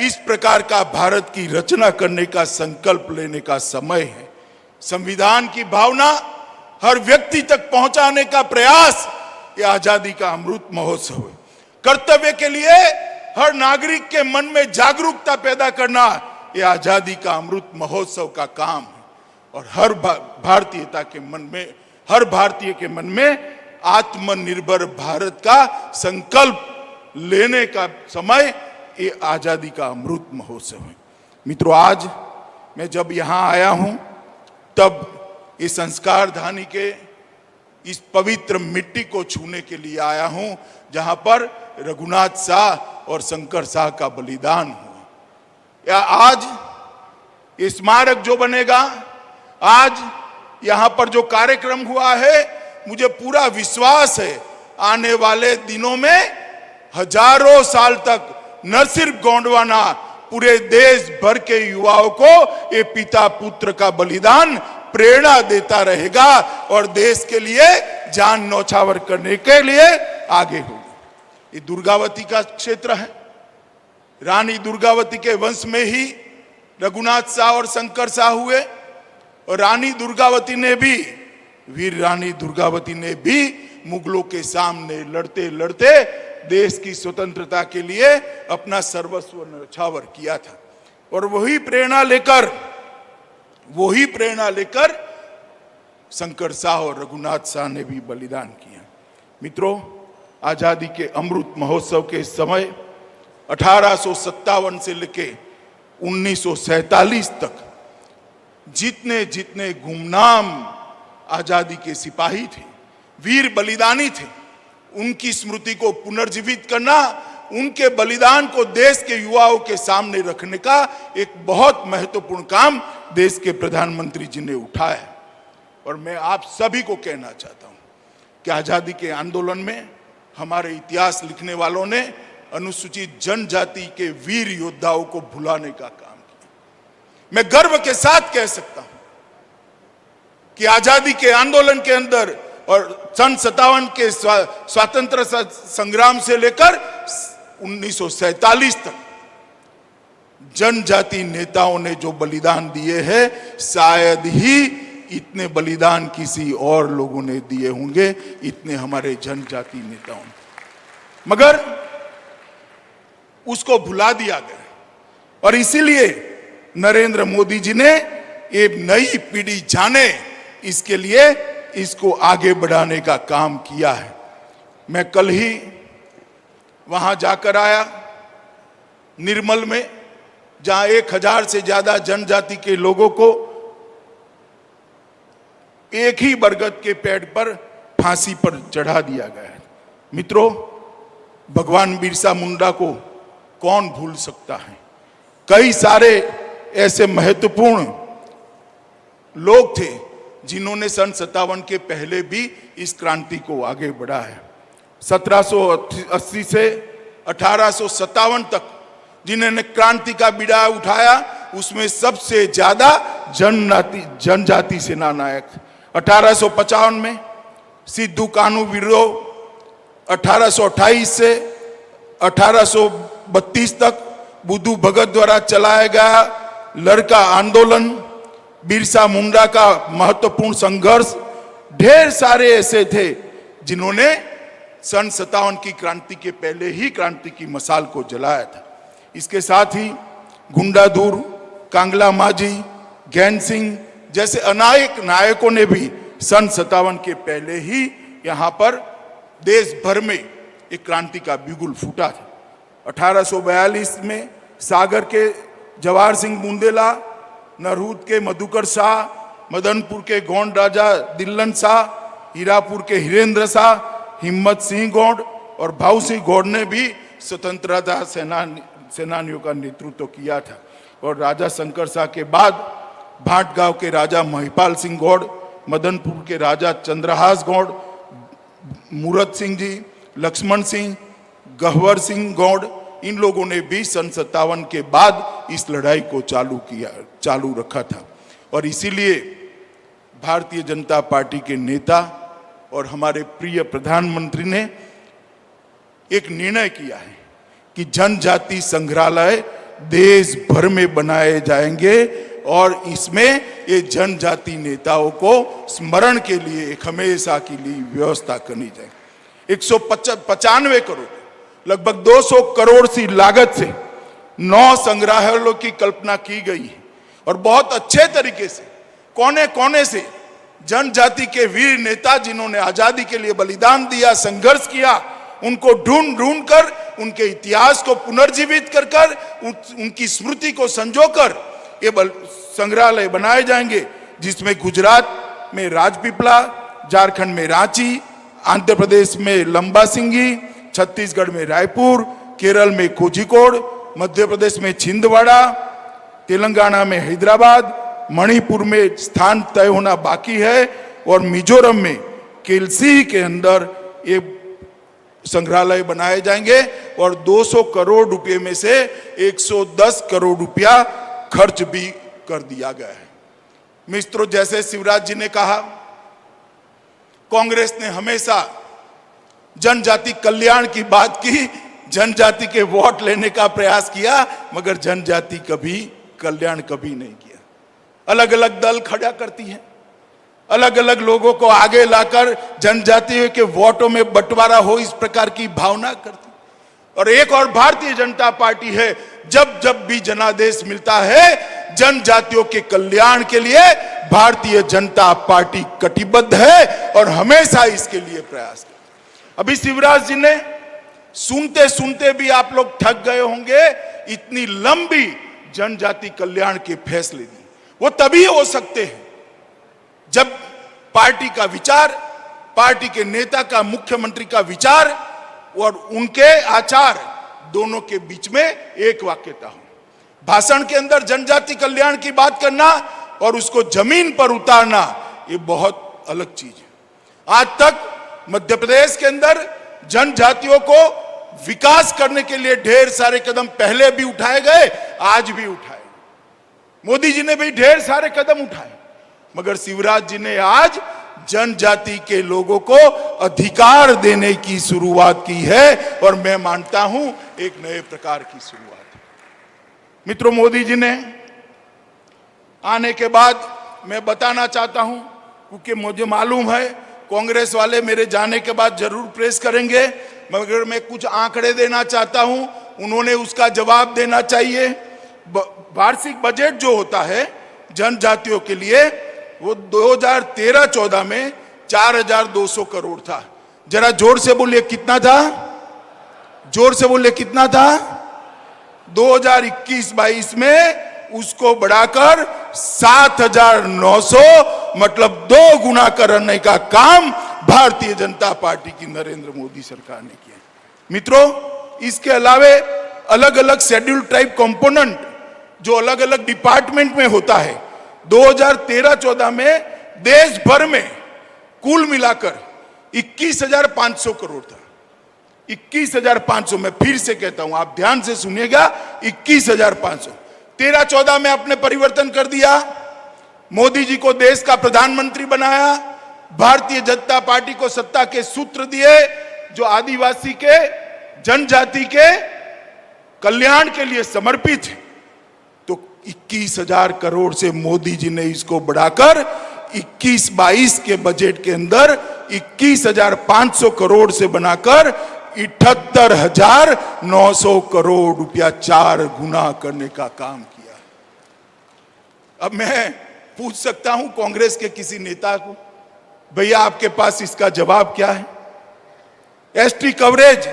इस प्रकार का भारत की रचना करने का संकल्प लेने का समय है। संविधान की भावना हर व्यक्ति तक पहुंचाने का प्रयास ये आजादी का अमृत महोत्सव है। कर्तव्य के लिए हर नागरिक के मन में जागरूकता पैदा करना ये आजादी का अमृत महोत्सव का काम है। और हर भारतीयता के मन में, हर भारतीय के मन में आत्मनिर्भर भारत का संकल्प लेने का समय ये आजादी का अमृत महोत्सव है। मित्रों, आज मैं जब यहां आया हूं तब इस संस्कार धानी के इस पवित्र मिट्टी को छूने के लिए आया हूं, जहां पर रघुनाथ शाह और शंकर शाह का बलिदान हुआ। या आज ये स्मारक जो बनेगा, आज यहां पर जो कार्यक्रम हुआ है, मुझे पूरा विश्वास है आने वाले दिनों में हजारों साल तक न सिर्फ गोंडवाना, पूरे देश भर के युवाओं को ये पिता पुत्र का बलिदान प्रेरणा देता रहेगा और देश के लिए जान न्यौछावर करने के लिए आगे होगी। ये दुर्गावती का क्षेत्र है। रानी दुर्गावती के वंश में ही रघुनाथ शाह और शंकर शाह हुए, और रानी दुर्गावती ने भी, वीर रानी दुर्गावती ने भी मुगलों के सामने लड़ते लड़ते देश की स्वतंत्रता के लिए अपना सर्वस्व न्यौछावर किया था। और वही प्रेरणा लेकर शंकर शाह और रघुनाथ शाह ने भी बलिदान किया। मित्रों, आजादी के अमृत महोत्सव के समय 1857 से लेके 1947 तक जितने जितने गुमनाम आजादी के सिपाही थे, वीर बलिदानी थे, उनकी स्मृति को पुनर्जीवित करना, उनके बलिदान को देश के युवाओं के सामने रखने का एक बहुत महत्वपूर्ण काम देश के प्रधानमंत्री जी ने उठाया। और मैं आप सभी को कहना चाहता हूं कि आजादी के आंदोलन में हमारे इतिहास लिखने वालों ने अनुसूचित जनजाति के वीर योद्धाओं को भुलाने का काम किया। मैं गर्व के साथ कह सकता हूं कि आजादी के आंदोलन के अंदर और सन 57 के स्वतंत्र संग्राम से लेकर 1947 तक जनजाति नेताओं ने जो बलिदान दिए हैं, शायद ही इतने बलिदान किसी और लोगों ने दिए होंगे, इतने हमारे जनजाति नेताओं ने, मगर उसको भुला दिया गया। और इसीलिए नरेंद्र मोदी जी ने एक नई पीढ़ी जाने, इसके लिए इसको आगे बढ़ाने का काम किया है। मैं कल ही वहां जाकर आया निर्मल में, जहां 1000 से ज्यादा जनजाति के लोगों को एक ही बरगद के पेड़ पर फांसी पर चढ़ा दिया गया है। मित्रों, भगवान बिरसा मुंडा को कौन भूल सकता है। कई सारे ऐसे महत्वपूर्ण लोग थे जिन्होंने सन 57 के पहले भी इस क्रांति को आगे बढ़ाया है। 1780 से 1857 तक जिन्होंने क्रांति का बीड़ा उठाया, उसमें सबसे ज्यादा जनजाति सेना नायक। 1855 में सिद्धू कानू विद्रोह, 1828 से 1832 तक बुद्धू भगत द्वारा चलाया गया लड़का आंदोलन, बिरसा मुंडा का महत्वपूर्ण संघर्ष, ढेर सारे ऐसे थे जिन्होंने सन 57 की क्रांति के पहले ही क्रांति की मसाल को जलाया था। इसके साथ ही गुंडाधुर, कांगला माझी, गैन सिंह जैसे अनेक नायकों ने भी सन 57 के पहले ही यहाँ पर देश भर में एक क्रांति का बिगुल फूटा था। 1842 में सागर के जवाहर सिंह बुंदेला, नरहूद के मधुकर शाह, मदनपुर के गोंड राजा दिल्लन शाह, हीरापुर के हिरेंद्र शाह, हिम्मत सिंह गौड़ और भाऊ सिंह गौड़ ने भी स्वतंत्रता सेनानियों का नेतृत्व किया था। और राजा शंकर शाह के बाद भाटगांव के राजा महिपाल सिंह गौड़, मदनपुर के राजा चंद्रहास गौड़, मूरत सिंह जी, लक्ष्मण सिंह, गहवर सिंह गौड़, इन लोगों ने भी सन 57 के बाद इस लड़ाई को चालू रखा था। और इसीलिए भारतीय जनता पार्टी के नेता और हमारे प्रिय प्रधानमंत्री ने एक निर्णय किया है कि जनजाति संग्रहालय देश भर में बनाए जाएंगे और इसमें ये जनजाति नेताओं को स्मरण के लिए एक हमेशा के लिए व्यवस्था करनी जाए। 195 करोड़, लगभग 200 करोड़ सी लागत से 9 संग्रहालयों की कल्पना की गई है और बहुत अच्छे तरीके से कोने कोने से जनजाति के वीर नेता जिन्होंने आजादी के लिए बलिदान दिया, संघर्ष किया, उनको ढूंढ कर उनके इतिहास को पुनर्जीवित कर उनकी स्मृति को संजोकर ये संग्रहालय बनाए जाएंगे, जिसमें गुजरात में राजपीपला, झारखंड में रांची, आंध्र प्रदेश में लंबासिंगी, छत्तीसगढ़ में रायपुर, केरल में कोझिकोड, मध्य प्रदेश में छिंदवाड़ा, तेलंगाना में हैदराबाद, मणिपुर में स्थान तय होना बाकी है और मिजोरम में केलसी के अंदर ये संग्रहालय बनाए जाएंगे और 200 करोड़ रुपए में से 110 करोड़ रुपया खर्च भी कर दिया गया है। मित्रों, जैसे शिवराज जी ने कहा, कांग्रेस ने हमेशा जनजाति कल्याण की बात की, जनजाति के वोट लेने का प्रयास किया, मगर जनजाति कभी कल्याण कभी नहीं किया। अलग अलग दल खड़ा करती है, अलग अलग लोगों को आगे लाकर जनजातियों के वोटों में बंटवारा हो, इस प्रकार की भावना करती। और एक और भारतीय जनता पार्टी है, जब जब भी जनादेश मिलता है जनजातियों के कल्याण के लिए भारतीय जनता पार्टी कटिबद्ध है और हमेशा इसके लिए प्रयास करती। अभी शिवराज जी ने सुनते सुनते भी आप लोग थक गए होंगे, इतनी लंबी जनजाति कल्याण के फैसले दिए। वो तभी हो सकते हैं जब पार्टी का विचार, पार्टी के नेता का, मुख्यमंत्री का विचार और उनके आचार दोनों के बीच में एक वाक्यता हो। भाषण के अंदर जनजाति कल्याण की बात करना और उसको जमीन पर उतारना, ये बहुत अलग चीज है। आज तक मध्य प्रदेश के अंदर जनजातियों को विकास करने के लिए ढेर सारे कदम पहले भी उठाए गए, आज भी उठाए। मोदी जी ने भी ढेर सारे कदम उठाए, मगर शिवराज जी ने आज जनजाति के लोगों को अधिकार देने की शुरुआत की है और मैं मानता हूं एक नए प्रकार की शुरुआत। मित्रों, मोदी जी ने आने के बाद मैं बताना चाहता हूं, क्योंकि मुझे मालूम है कांग्रेस वाले मेरे जाने के बाद जरूर प्रेस करेंगे, मगर मैं कुछ आंकड़े देना चाहता हूं, उन्होंने उसका जवाब देना चाहिए। वार्षिक बजट जो होता है जनजातियों के लिए, वो 2013-14 में 4200 करोड़ था। जरा जोर से बोलिए कितना था, जोर से बोलिए कितना था। 2021-22 में उसको बढ़ाकर 7900, मतलब 2 गुना करने का काम भारतीय जनता पार्टी की नरेंद्र मोदी सरकार ने किया। मित्रों, इसके अलावे अलग अलग शेड्यूल ट्राइब कंपोनेंट जो अलग अलग डिपार्टमेंट में होता है, 2013-14 में देश भर में कुल मिलाकर 21,500 करोड़ था। 21,500, मैं फिर से कहता हूं, आप ध्यान से सुनिएगा, 21,500। 13-14 में आपने परिवर्तन कर दिया, मोदी जी को देश का प्रधानमंत्री बनाया, भारतीय जनता पार्टी को सत्ता के सूत्र दिए जो आदिवासी के, जनजाति के कल्याण के लिए समर्पित है। तो 21,000 करोड़ से मोदी जी ने इसको बढ़ाकर 21-22 के बजट के अंदर 21,500 करोड़ से बनाकर 78,900 करोड़ रुपया 4 गुना करने का काम किया। अब मैं पूछ सकता हूं कांग्रेस के किसी नेता को, भैया आपके पास इसका जवाब क्या है? एसटी कवरेज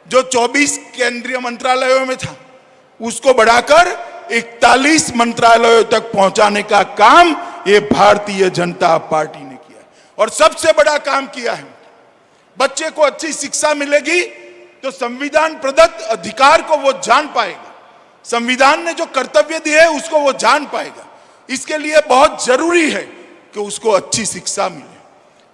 जो 24 केंद्रीय मंत्रालयों में था, उसको बढ़ाकर 41 मंत्रालयों तक पहुंचाने का काम ये भारतीय जनता पार्टी ने किया। और सबसे बड़ा काम किया है, बच्चे को अच्छी शिक्षा मिलेगी तो संविधान प्रदत्त अधिकार को वो जान पाएगा, संविधान ने जो कर्तव्य दिए है उसको वो जान पाएगा। इसके लिए बहुत जरूरी है कि उसको अच्छी शिक्षा मिले।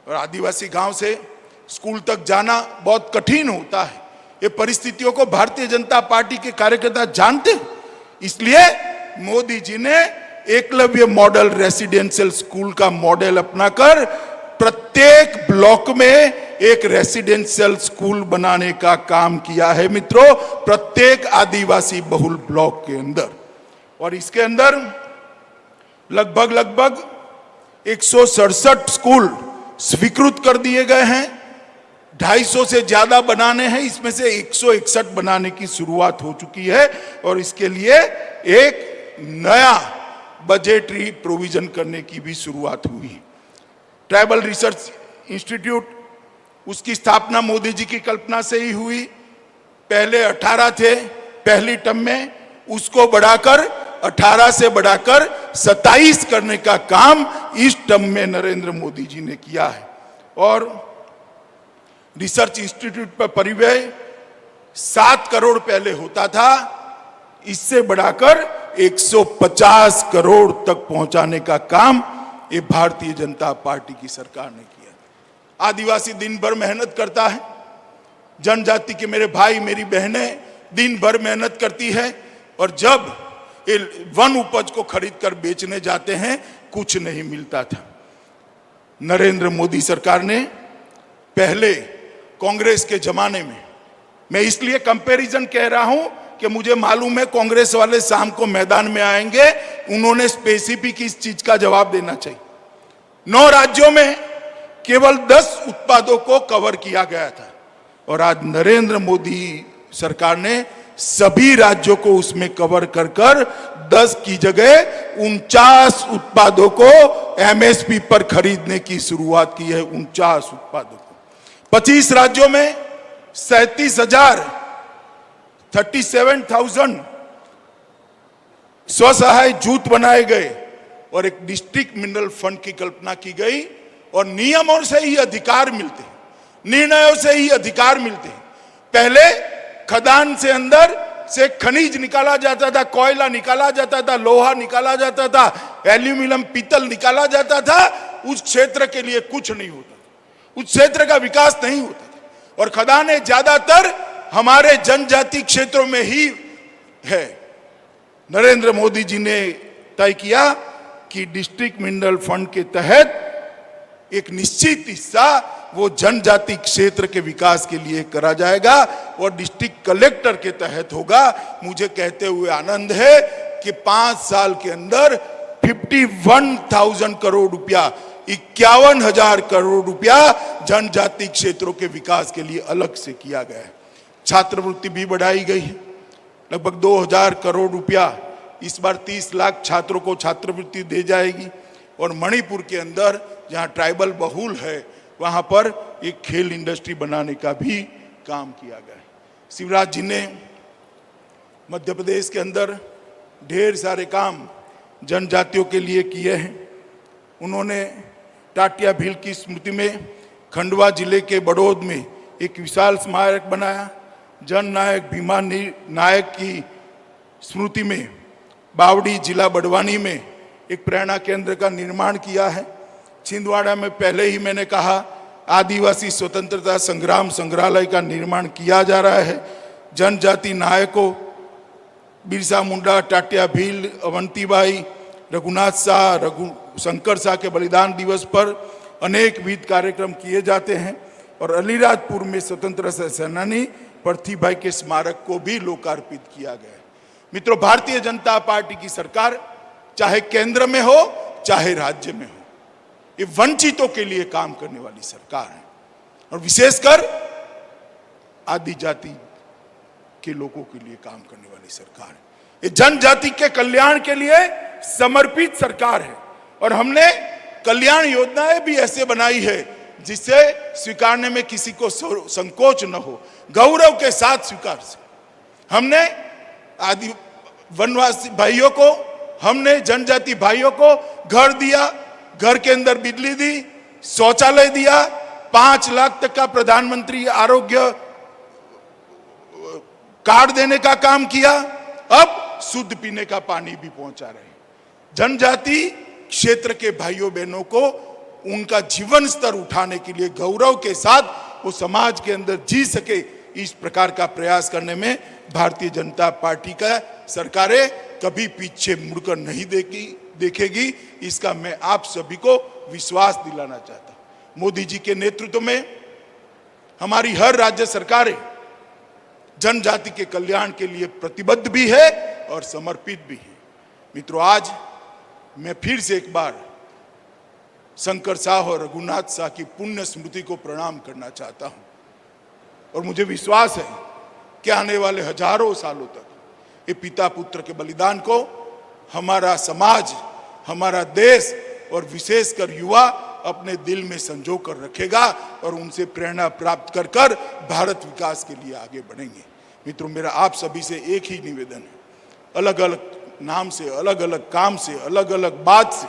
और आदिवासी गांव से स्कूल तक जाना बहुत कठिन होता है, ये परिस्थितियों को भारतीय जनता पार्टी के कार्यकर्ता जानते हैं। इसलिए मोदी जी ने एकलव्य मॉडल रेसिडेंशियल स्कूल का मॉडल अपनाकर प्रत्येक ब्लॉक में एक रेसिडेंशियल स्कूल बनाने का काम किया है मित्रों, प्रत्येक आदिवासी बहुल ब्लॉक के अंदर। और इसके अंदर लगभग 167 स्कूल स्वीकृत कर दिए गए हैं, 250 से ज्यादा बनाने हैं, इसमें से 161 बनाने की शुरुआत हो चुकी है। और इसके लिए एक नया बजटरी प्रोविजन करने की भी शुरुआत हुई। ट्राइबल रिसर्च इंस्टीट्यूट, उसकी स्थापना मोदी जी की कल्पना से ही हुई। पहले 18 थे पहली टर्म में, उसको बढ़ाकर 18 से बढ़ाकर 27 करने का काम इस टर्म में नरेंद्र मोदी जी ने किया है। और रिसर्च इंस्टीट्यूट पर परिव्यय 7 करोड़ पहले होता था, इससे बढ़ाकर 150 करोड़ तक पहुंचाने का काम ये भारतीय जनता पार्टी की सरकार ने किया। आदिवासी दिन भर मेहनत करता है, जनजाति के मेरे भाई मेरी बहनें दिन भर मेहनत करती है, और जब वन उपज को खरीद कर बेचने जाते हैं कुछ नहीं मिलता था। नरेंद्र मोदी सरकार ने पहले कांग्रेस के जमाने में, मैं इसलिए कंपैरिजन कह रहा हूं कि मुझे मालूम है कांग्रेस वाले शाम को मैदान में आएंगे, उन्होंने स्पेसिफिक इस चीज का जवाब देना चाहिए। 9 राज्यों में केवल 10 उत्पादों को कवर किया गया था और आज नरेंद्र मोदी सरकार ने सभी राज्यों को उसमें कवर कर 10 की जगह 49 उत्पादों को एमएसपी पर खरीदने की शुरुआत की है। 49 उत्पादों को 25 राज्यों में 37,000 स्वसहाय जूथ बनाए गए और एक डिस्ट्रिक्ट मिनरल फंड की कल्पना की गई और नियमों से ही अधिकार मिलते हैं, निर्णयों से ही अधिकार मिलते हैं। पहले खदान से अंदर से खनिज निकाला जाता था, कोयला निकाला जाता था, लोहा निकाला जाता था, एल्यूमिनियम पीतल निकाला जाता था, उस क्षेत्र के लिए कुछ नहीं होता था, उस क्षेत्र का विकास नहीं होता था और खदानें ज्यादातर हमारे जनजाति क्षेत्रों में ही है। नरेंद्र मोदी जी ने तय किया कि डिस्ट्रिक्ट मिनरल फंड के तहत एक निश्चित हिस्सा वो जनजाति क्षेत्र के विकास के लिए करा जाएगा और डिस्ट्रिक्ट कलेक्टर के तहत होगा। मुझे कहते हुए आनंद है कि 5 साल के अंदर 51,000 करोड़ रुपया, 51,000 करोड़ रुपया जनजाति क्षेत्रों के विकास के लिए अलग से किया गया है। छात्रवृत्ति भी बढ़ाई गई है, लगभग 2,000 करोड़ रुपया इस बार 30 लाख छात्रों को छात्रवृत्ति दे जाएगी और मणिपुर के अंदर जहां ट्राइबल बहुल है वहां पर एक खेल इंडस्ट्री बनाने का भी काम किया गया है। शिवराज जी ने मध्य प्रदेश के अंदर ढेर सारे काम जनजातियों के लिए किए हैं। उन्होंने टाटिया भील की स्मृति में खंडवा जिले के बड़ौद में एक विशाल स्मारक बनाया। जन नायक भीमा नायक की स्मृति में बावड़ी जिला बड़वानी में एक प्रेरणा केंद्र का निर्माण किया है। छिंदवाड़ा में पहले ही मैंने कहा आदिवासी स्वतंत्रता संग्राम संग्रहालय का निर्माण किया जा रहा है। जनजाति नायकों बिरसा मुंडा, टाटिया भील, अवंतीबाई, रघुनाथ शाह, शंकर शाह के बलिदान दिवस पर अनेक विविध कार्यक्रम किए जाते हैं और अलीराजपुर में स्वतंत्रता सेनानी पृथ्वीभाई के स्मारक को भी लोकार्पित किया गया है। मित्रों, भारतीय जनता पार्टी की सरकार चाहे केंद्र में हो चाहे राज्य में हो, ये वंचितों के लिए काम करने वाली सरकार है और विशेषकर आदि जाति के लोगों के लिए काम करने वाली सरकार है। ये जनजाति के कल्याण के लिए समर्पित सरकार है और हमने कल्याण योजनाएं भी ऐसे बनाई है जिससे स्वीकारने में किसी को संकोच न हो, गौरव के साथ स्वीकार से। हमने आदि वनवासी भाइयों को, हमने जनजाति भाइयों को घर दिया, घर के अंदर बिजली दी, शौचालय दिया, 5 लाख तक का प्रधानमंत्री आरोग्य कार्ड देने का काम किया, अब शुद्ध पीने का पानी भी पहुंचा रहे। जनजाति क्षेत्र के भाइयों बहनों को उनका जीवन स्तर उठाने के लिए गौरव के साथ वो समाज के अंदर जी सके, इस प्रकार का प्रयास करने में भारतीय जनता पार्टी का सरकारें कभी पीछे मुड़कर नहीं देखेगी। इसका मैं आप सभी को विश्वास दिलाना चाहता हूं। मोदी जी के नेतृत्व में हमारी हर राज्य सरकारें जनजाति के कल्याण के लिए प्रतिबद्ध भी है और समर्पित भी है। मित्रों, आज मैं फिर से एक बार शंकर शाह और रघुनाथ शाह की पुण्य स्मृति को प्रणाम करना चाहता हूं और मुझे विश्वास है कि आने वाले हजारों सालों तक ये पिता पुत्र के बलिदान को हमारा समाज, हमारा देश और विशेषकर युवा अपने दिल में संजो कर रखेगा और उनसे प्रेरणा प्राप्त कर भारत विकास के लिए आगे बढ़ेंगे। मित्रों, मेरा आप सभी से एक ही निवेदन है, अलग अलग नाम से, अलग अलग काम से, अलग अलग बात से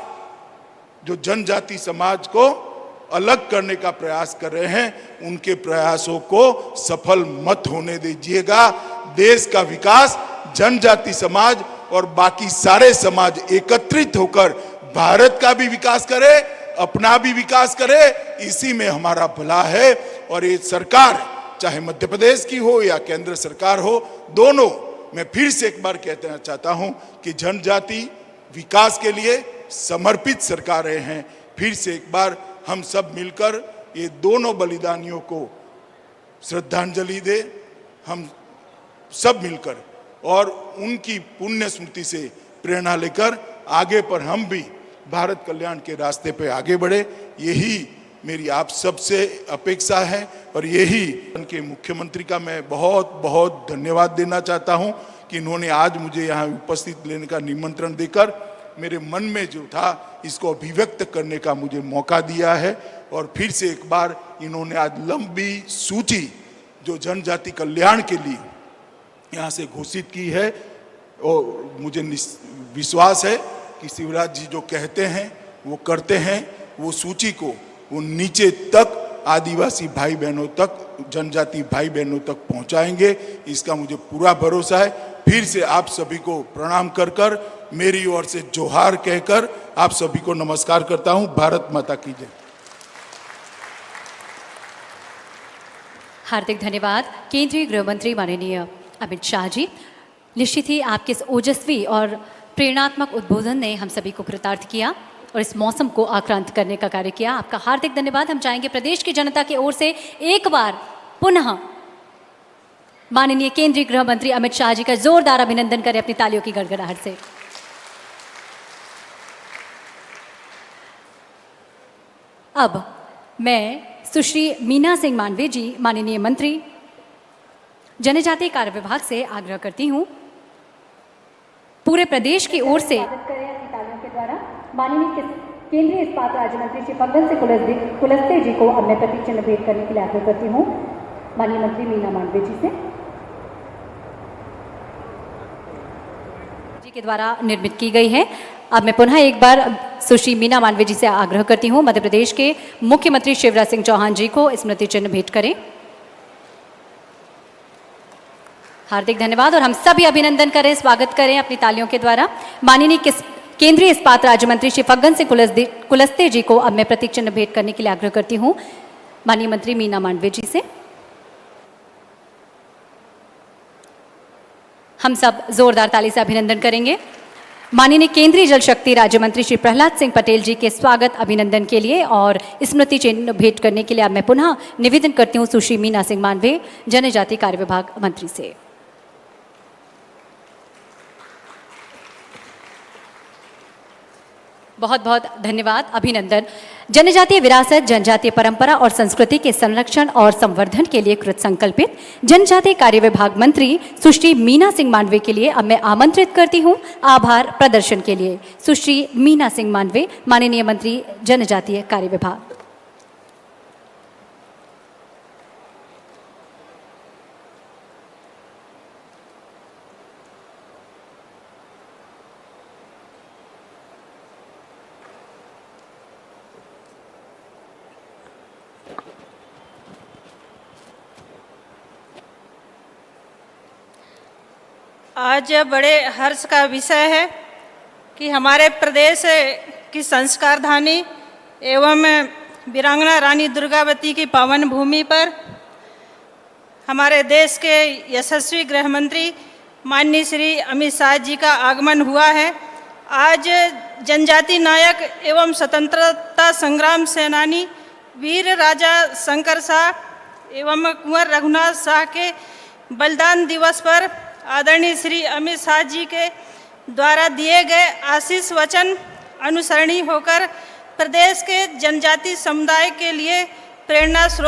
जो जनजाति समाज को अलग करने का प्रयास कर रहे हैं, उनके प्रयासों को सफल मत होने दीजिएगा। देश का विकास जनजाति समाज और बाकी सारे समाज एकत्रित होकर भारत का भी विकास करे, अपना भी विकास करे, इसी में हमारा भला है। और ये सरकार चाहे मध्य प्रदेश की हो या केंद्र सरकार हो, दोनों, मैं फिर से एक बार कहना चाहता हूं कि जनजाति विकास के लिए समर्पित सरकारें हैं। फिर से एक बार हम सब मिलकर ये दोनों बलिदानियों को श्रद्धांजलि दे, हम सब मिलकर, और उनकी पुण्य स्मृति से प्रेरणा लेकर आगे पर हम भी भारत कल्याण के रास्ते पे आगे बढ़े। यही मेरी आप सबसे अपेक्षा है और यही उनके मुख्यमंत्री का मैं बहुत बहुत धन्यवाद देना चाहता हूं कि इन्होंने आज मुझे यहाँ उपस्थित लेने का निमंत्रण देकर मेरे मन में जो था इसको अभिव्यक्त करने का मुझे मौका दिया है। और फिर से एक बार इन्होंने आज लंबी सूची जो जनजाति कल्याण के लिए यहाँ से घोषित की है, और मुझे विश्वास है कि शिवराज जी जो कहते हैं वो करते हैं। वो सूची को वो नीचे तक आदिवासी भाई बहनों तक, जनजाति भाई बहनों तक पहुंचाएंगे, इसका मुझे पूरा भरोसा है। फिर से आप सभी को प्रणाम कर कर, मेरी ओर से जोहार कहकर आप सभी को नमस्कार करता हूं। भारत माता की जय। हार्दिक धन्यवाद केंद्रीय गृह मंत्री माननीय अमित शाह जी। निश्चित ही आपके इस ओजस्वी और प्रेरणात्मक उद्बोधन ने हम सभी को कृतार्थ किया और इस मौसम को आक्रांत करने का कार्य किया। आपका हार्दिक धन्यवाद। हम चाहेंगे प्रदेश की जनता की ओर से एक बार पुनः माननीय केंद्रीय गृह मंत्री अमित शाह जी का जोरदार अभिनंदन करें अपनी तालियों की गड़गड़ाहट से। अब मैं सुश्री मीना सिंह मांडवे जी, माननीय मंत्री जनजातीय कार्य विभाग से आग्रह करती हूँ पूरे प्रदेश की ओर से तालियों के द्वारा माननीय केंद्रीय इस्पात राज्य मंत्री श्री फग्गन सिंह कुलस्ते जी को अब मैं प्रतीक चिन्ह भेंट करने के लिए आग्रह करती हूँ माननीय मंत्री मीना मांडवे जी से, जी के द्वारा निर्मित की गई है। अब मैं पुनः एक बार सुश्री मीना मांडवे जी से आग्रह करती हूँ मध्य प्रदेश के मुख्यमंत्री शिवराज सिंह चौहान जी को स्मृति चिन्ह भेंट करें। हार्दिक धन्यवाद और हम सभी अभिनंदन करें, स्वागत करें अपनी तालियों के द्वारा माननीय केंद्रीय इस्पात राज्य मंत्री श्री फग्गन सिंह कुलस्ते जी को अब मैं प्रतीक चिन्ह भेंट करने के लिए आग्रह करती हूँ माननीय मंत्री मीना मांडवे जी से। हम सब जोरदार ताली से अभिनंदन करेंगे माननीय केंद्रीय जल शक्ति राज्य मंत्री श्री प्रहलाद सिंह पटेल जी के स्वागत अभिनंदन के लिए और स्मृति चिन्ह भेंट करने के लिए अब मैं पुनः निवेदन करती हूँ सुश्री मीना सिंह मांडवे जनजातीय कार्य विभाग मंत्री से। बहुत बहुत धन्यवाद, अभिनंदन। जनजातीय विरासत, जनजातीय परंपरा और संस्कृति के संरक्षण और संवर्धन के लिए कृत संकल्पित जनजातीय कार्य विभाग मंत्री सुश्री मीना सिंह मांडवे के लिए अब मैं आमंत्रित करती हूं आभार प्रदर्शन के लिए सुश्री मीना सिंह मांडवे, माननीय मंत्री जनजातीय कार्य विभाग। आज बड़े हर्ष का विषय है कि हमारे प्रदेश की संस्कारधानी एवं वीरांगना रानी दुर्गावती की पावन भूमि पर हमारे देश के यशस्वी गृह मंत्री माननीय श्री अमित शाह जी का आगमन हुआ है। आज जनजाति नायक एवं स्वतंत्रता संग्राम सेनानी वीर राजा शंकर शाह एवं कुंवर रघुनाथ शाह के बलिदान दिवस पर आदरणीय श्री अमित शाह जी के द्वारा दिए गए आशीष वचन अनुसरणी होकर प्रदेश के जनजाति समुदाय के लिए प्रेरणा स्रोत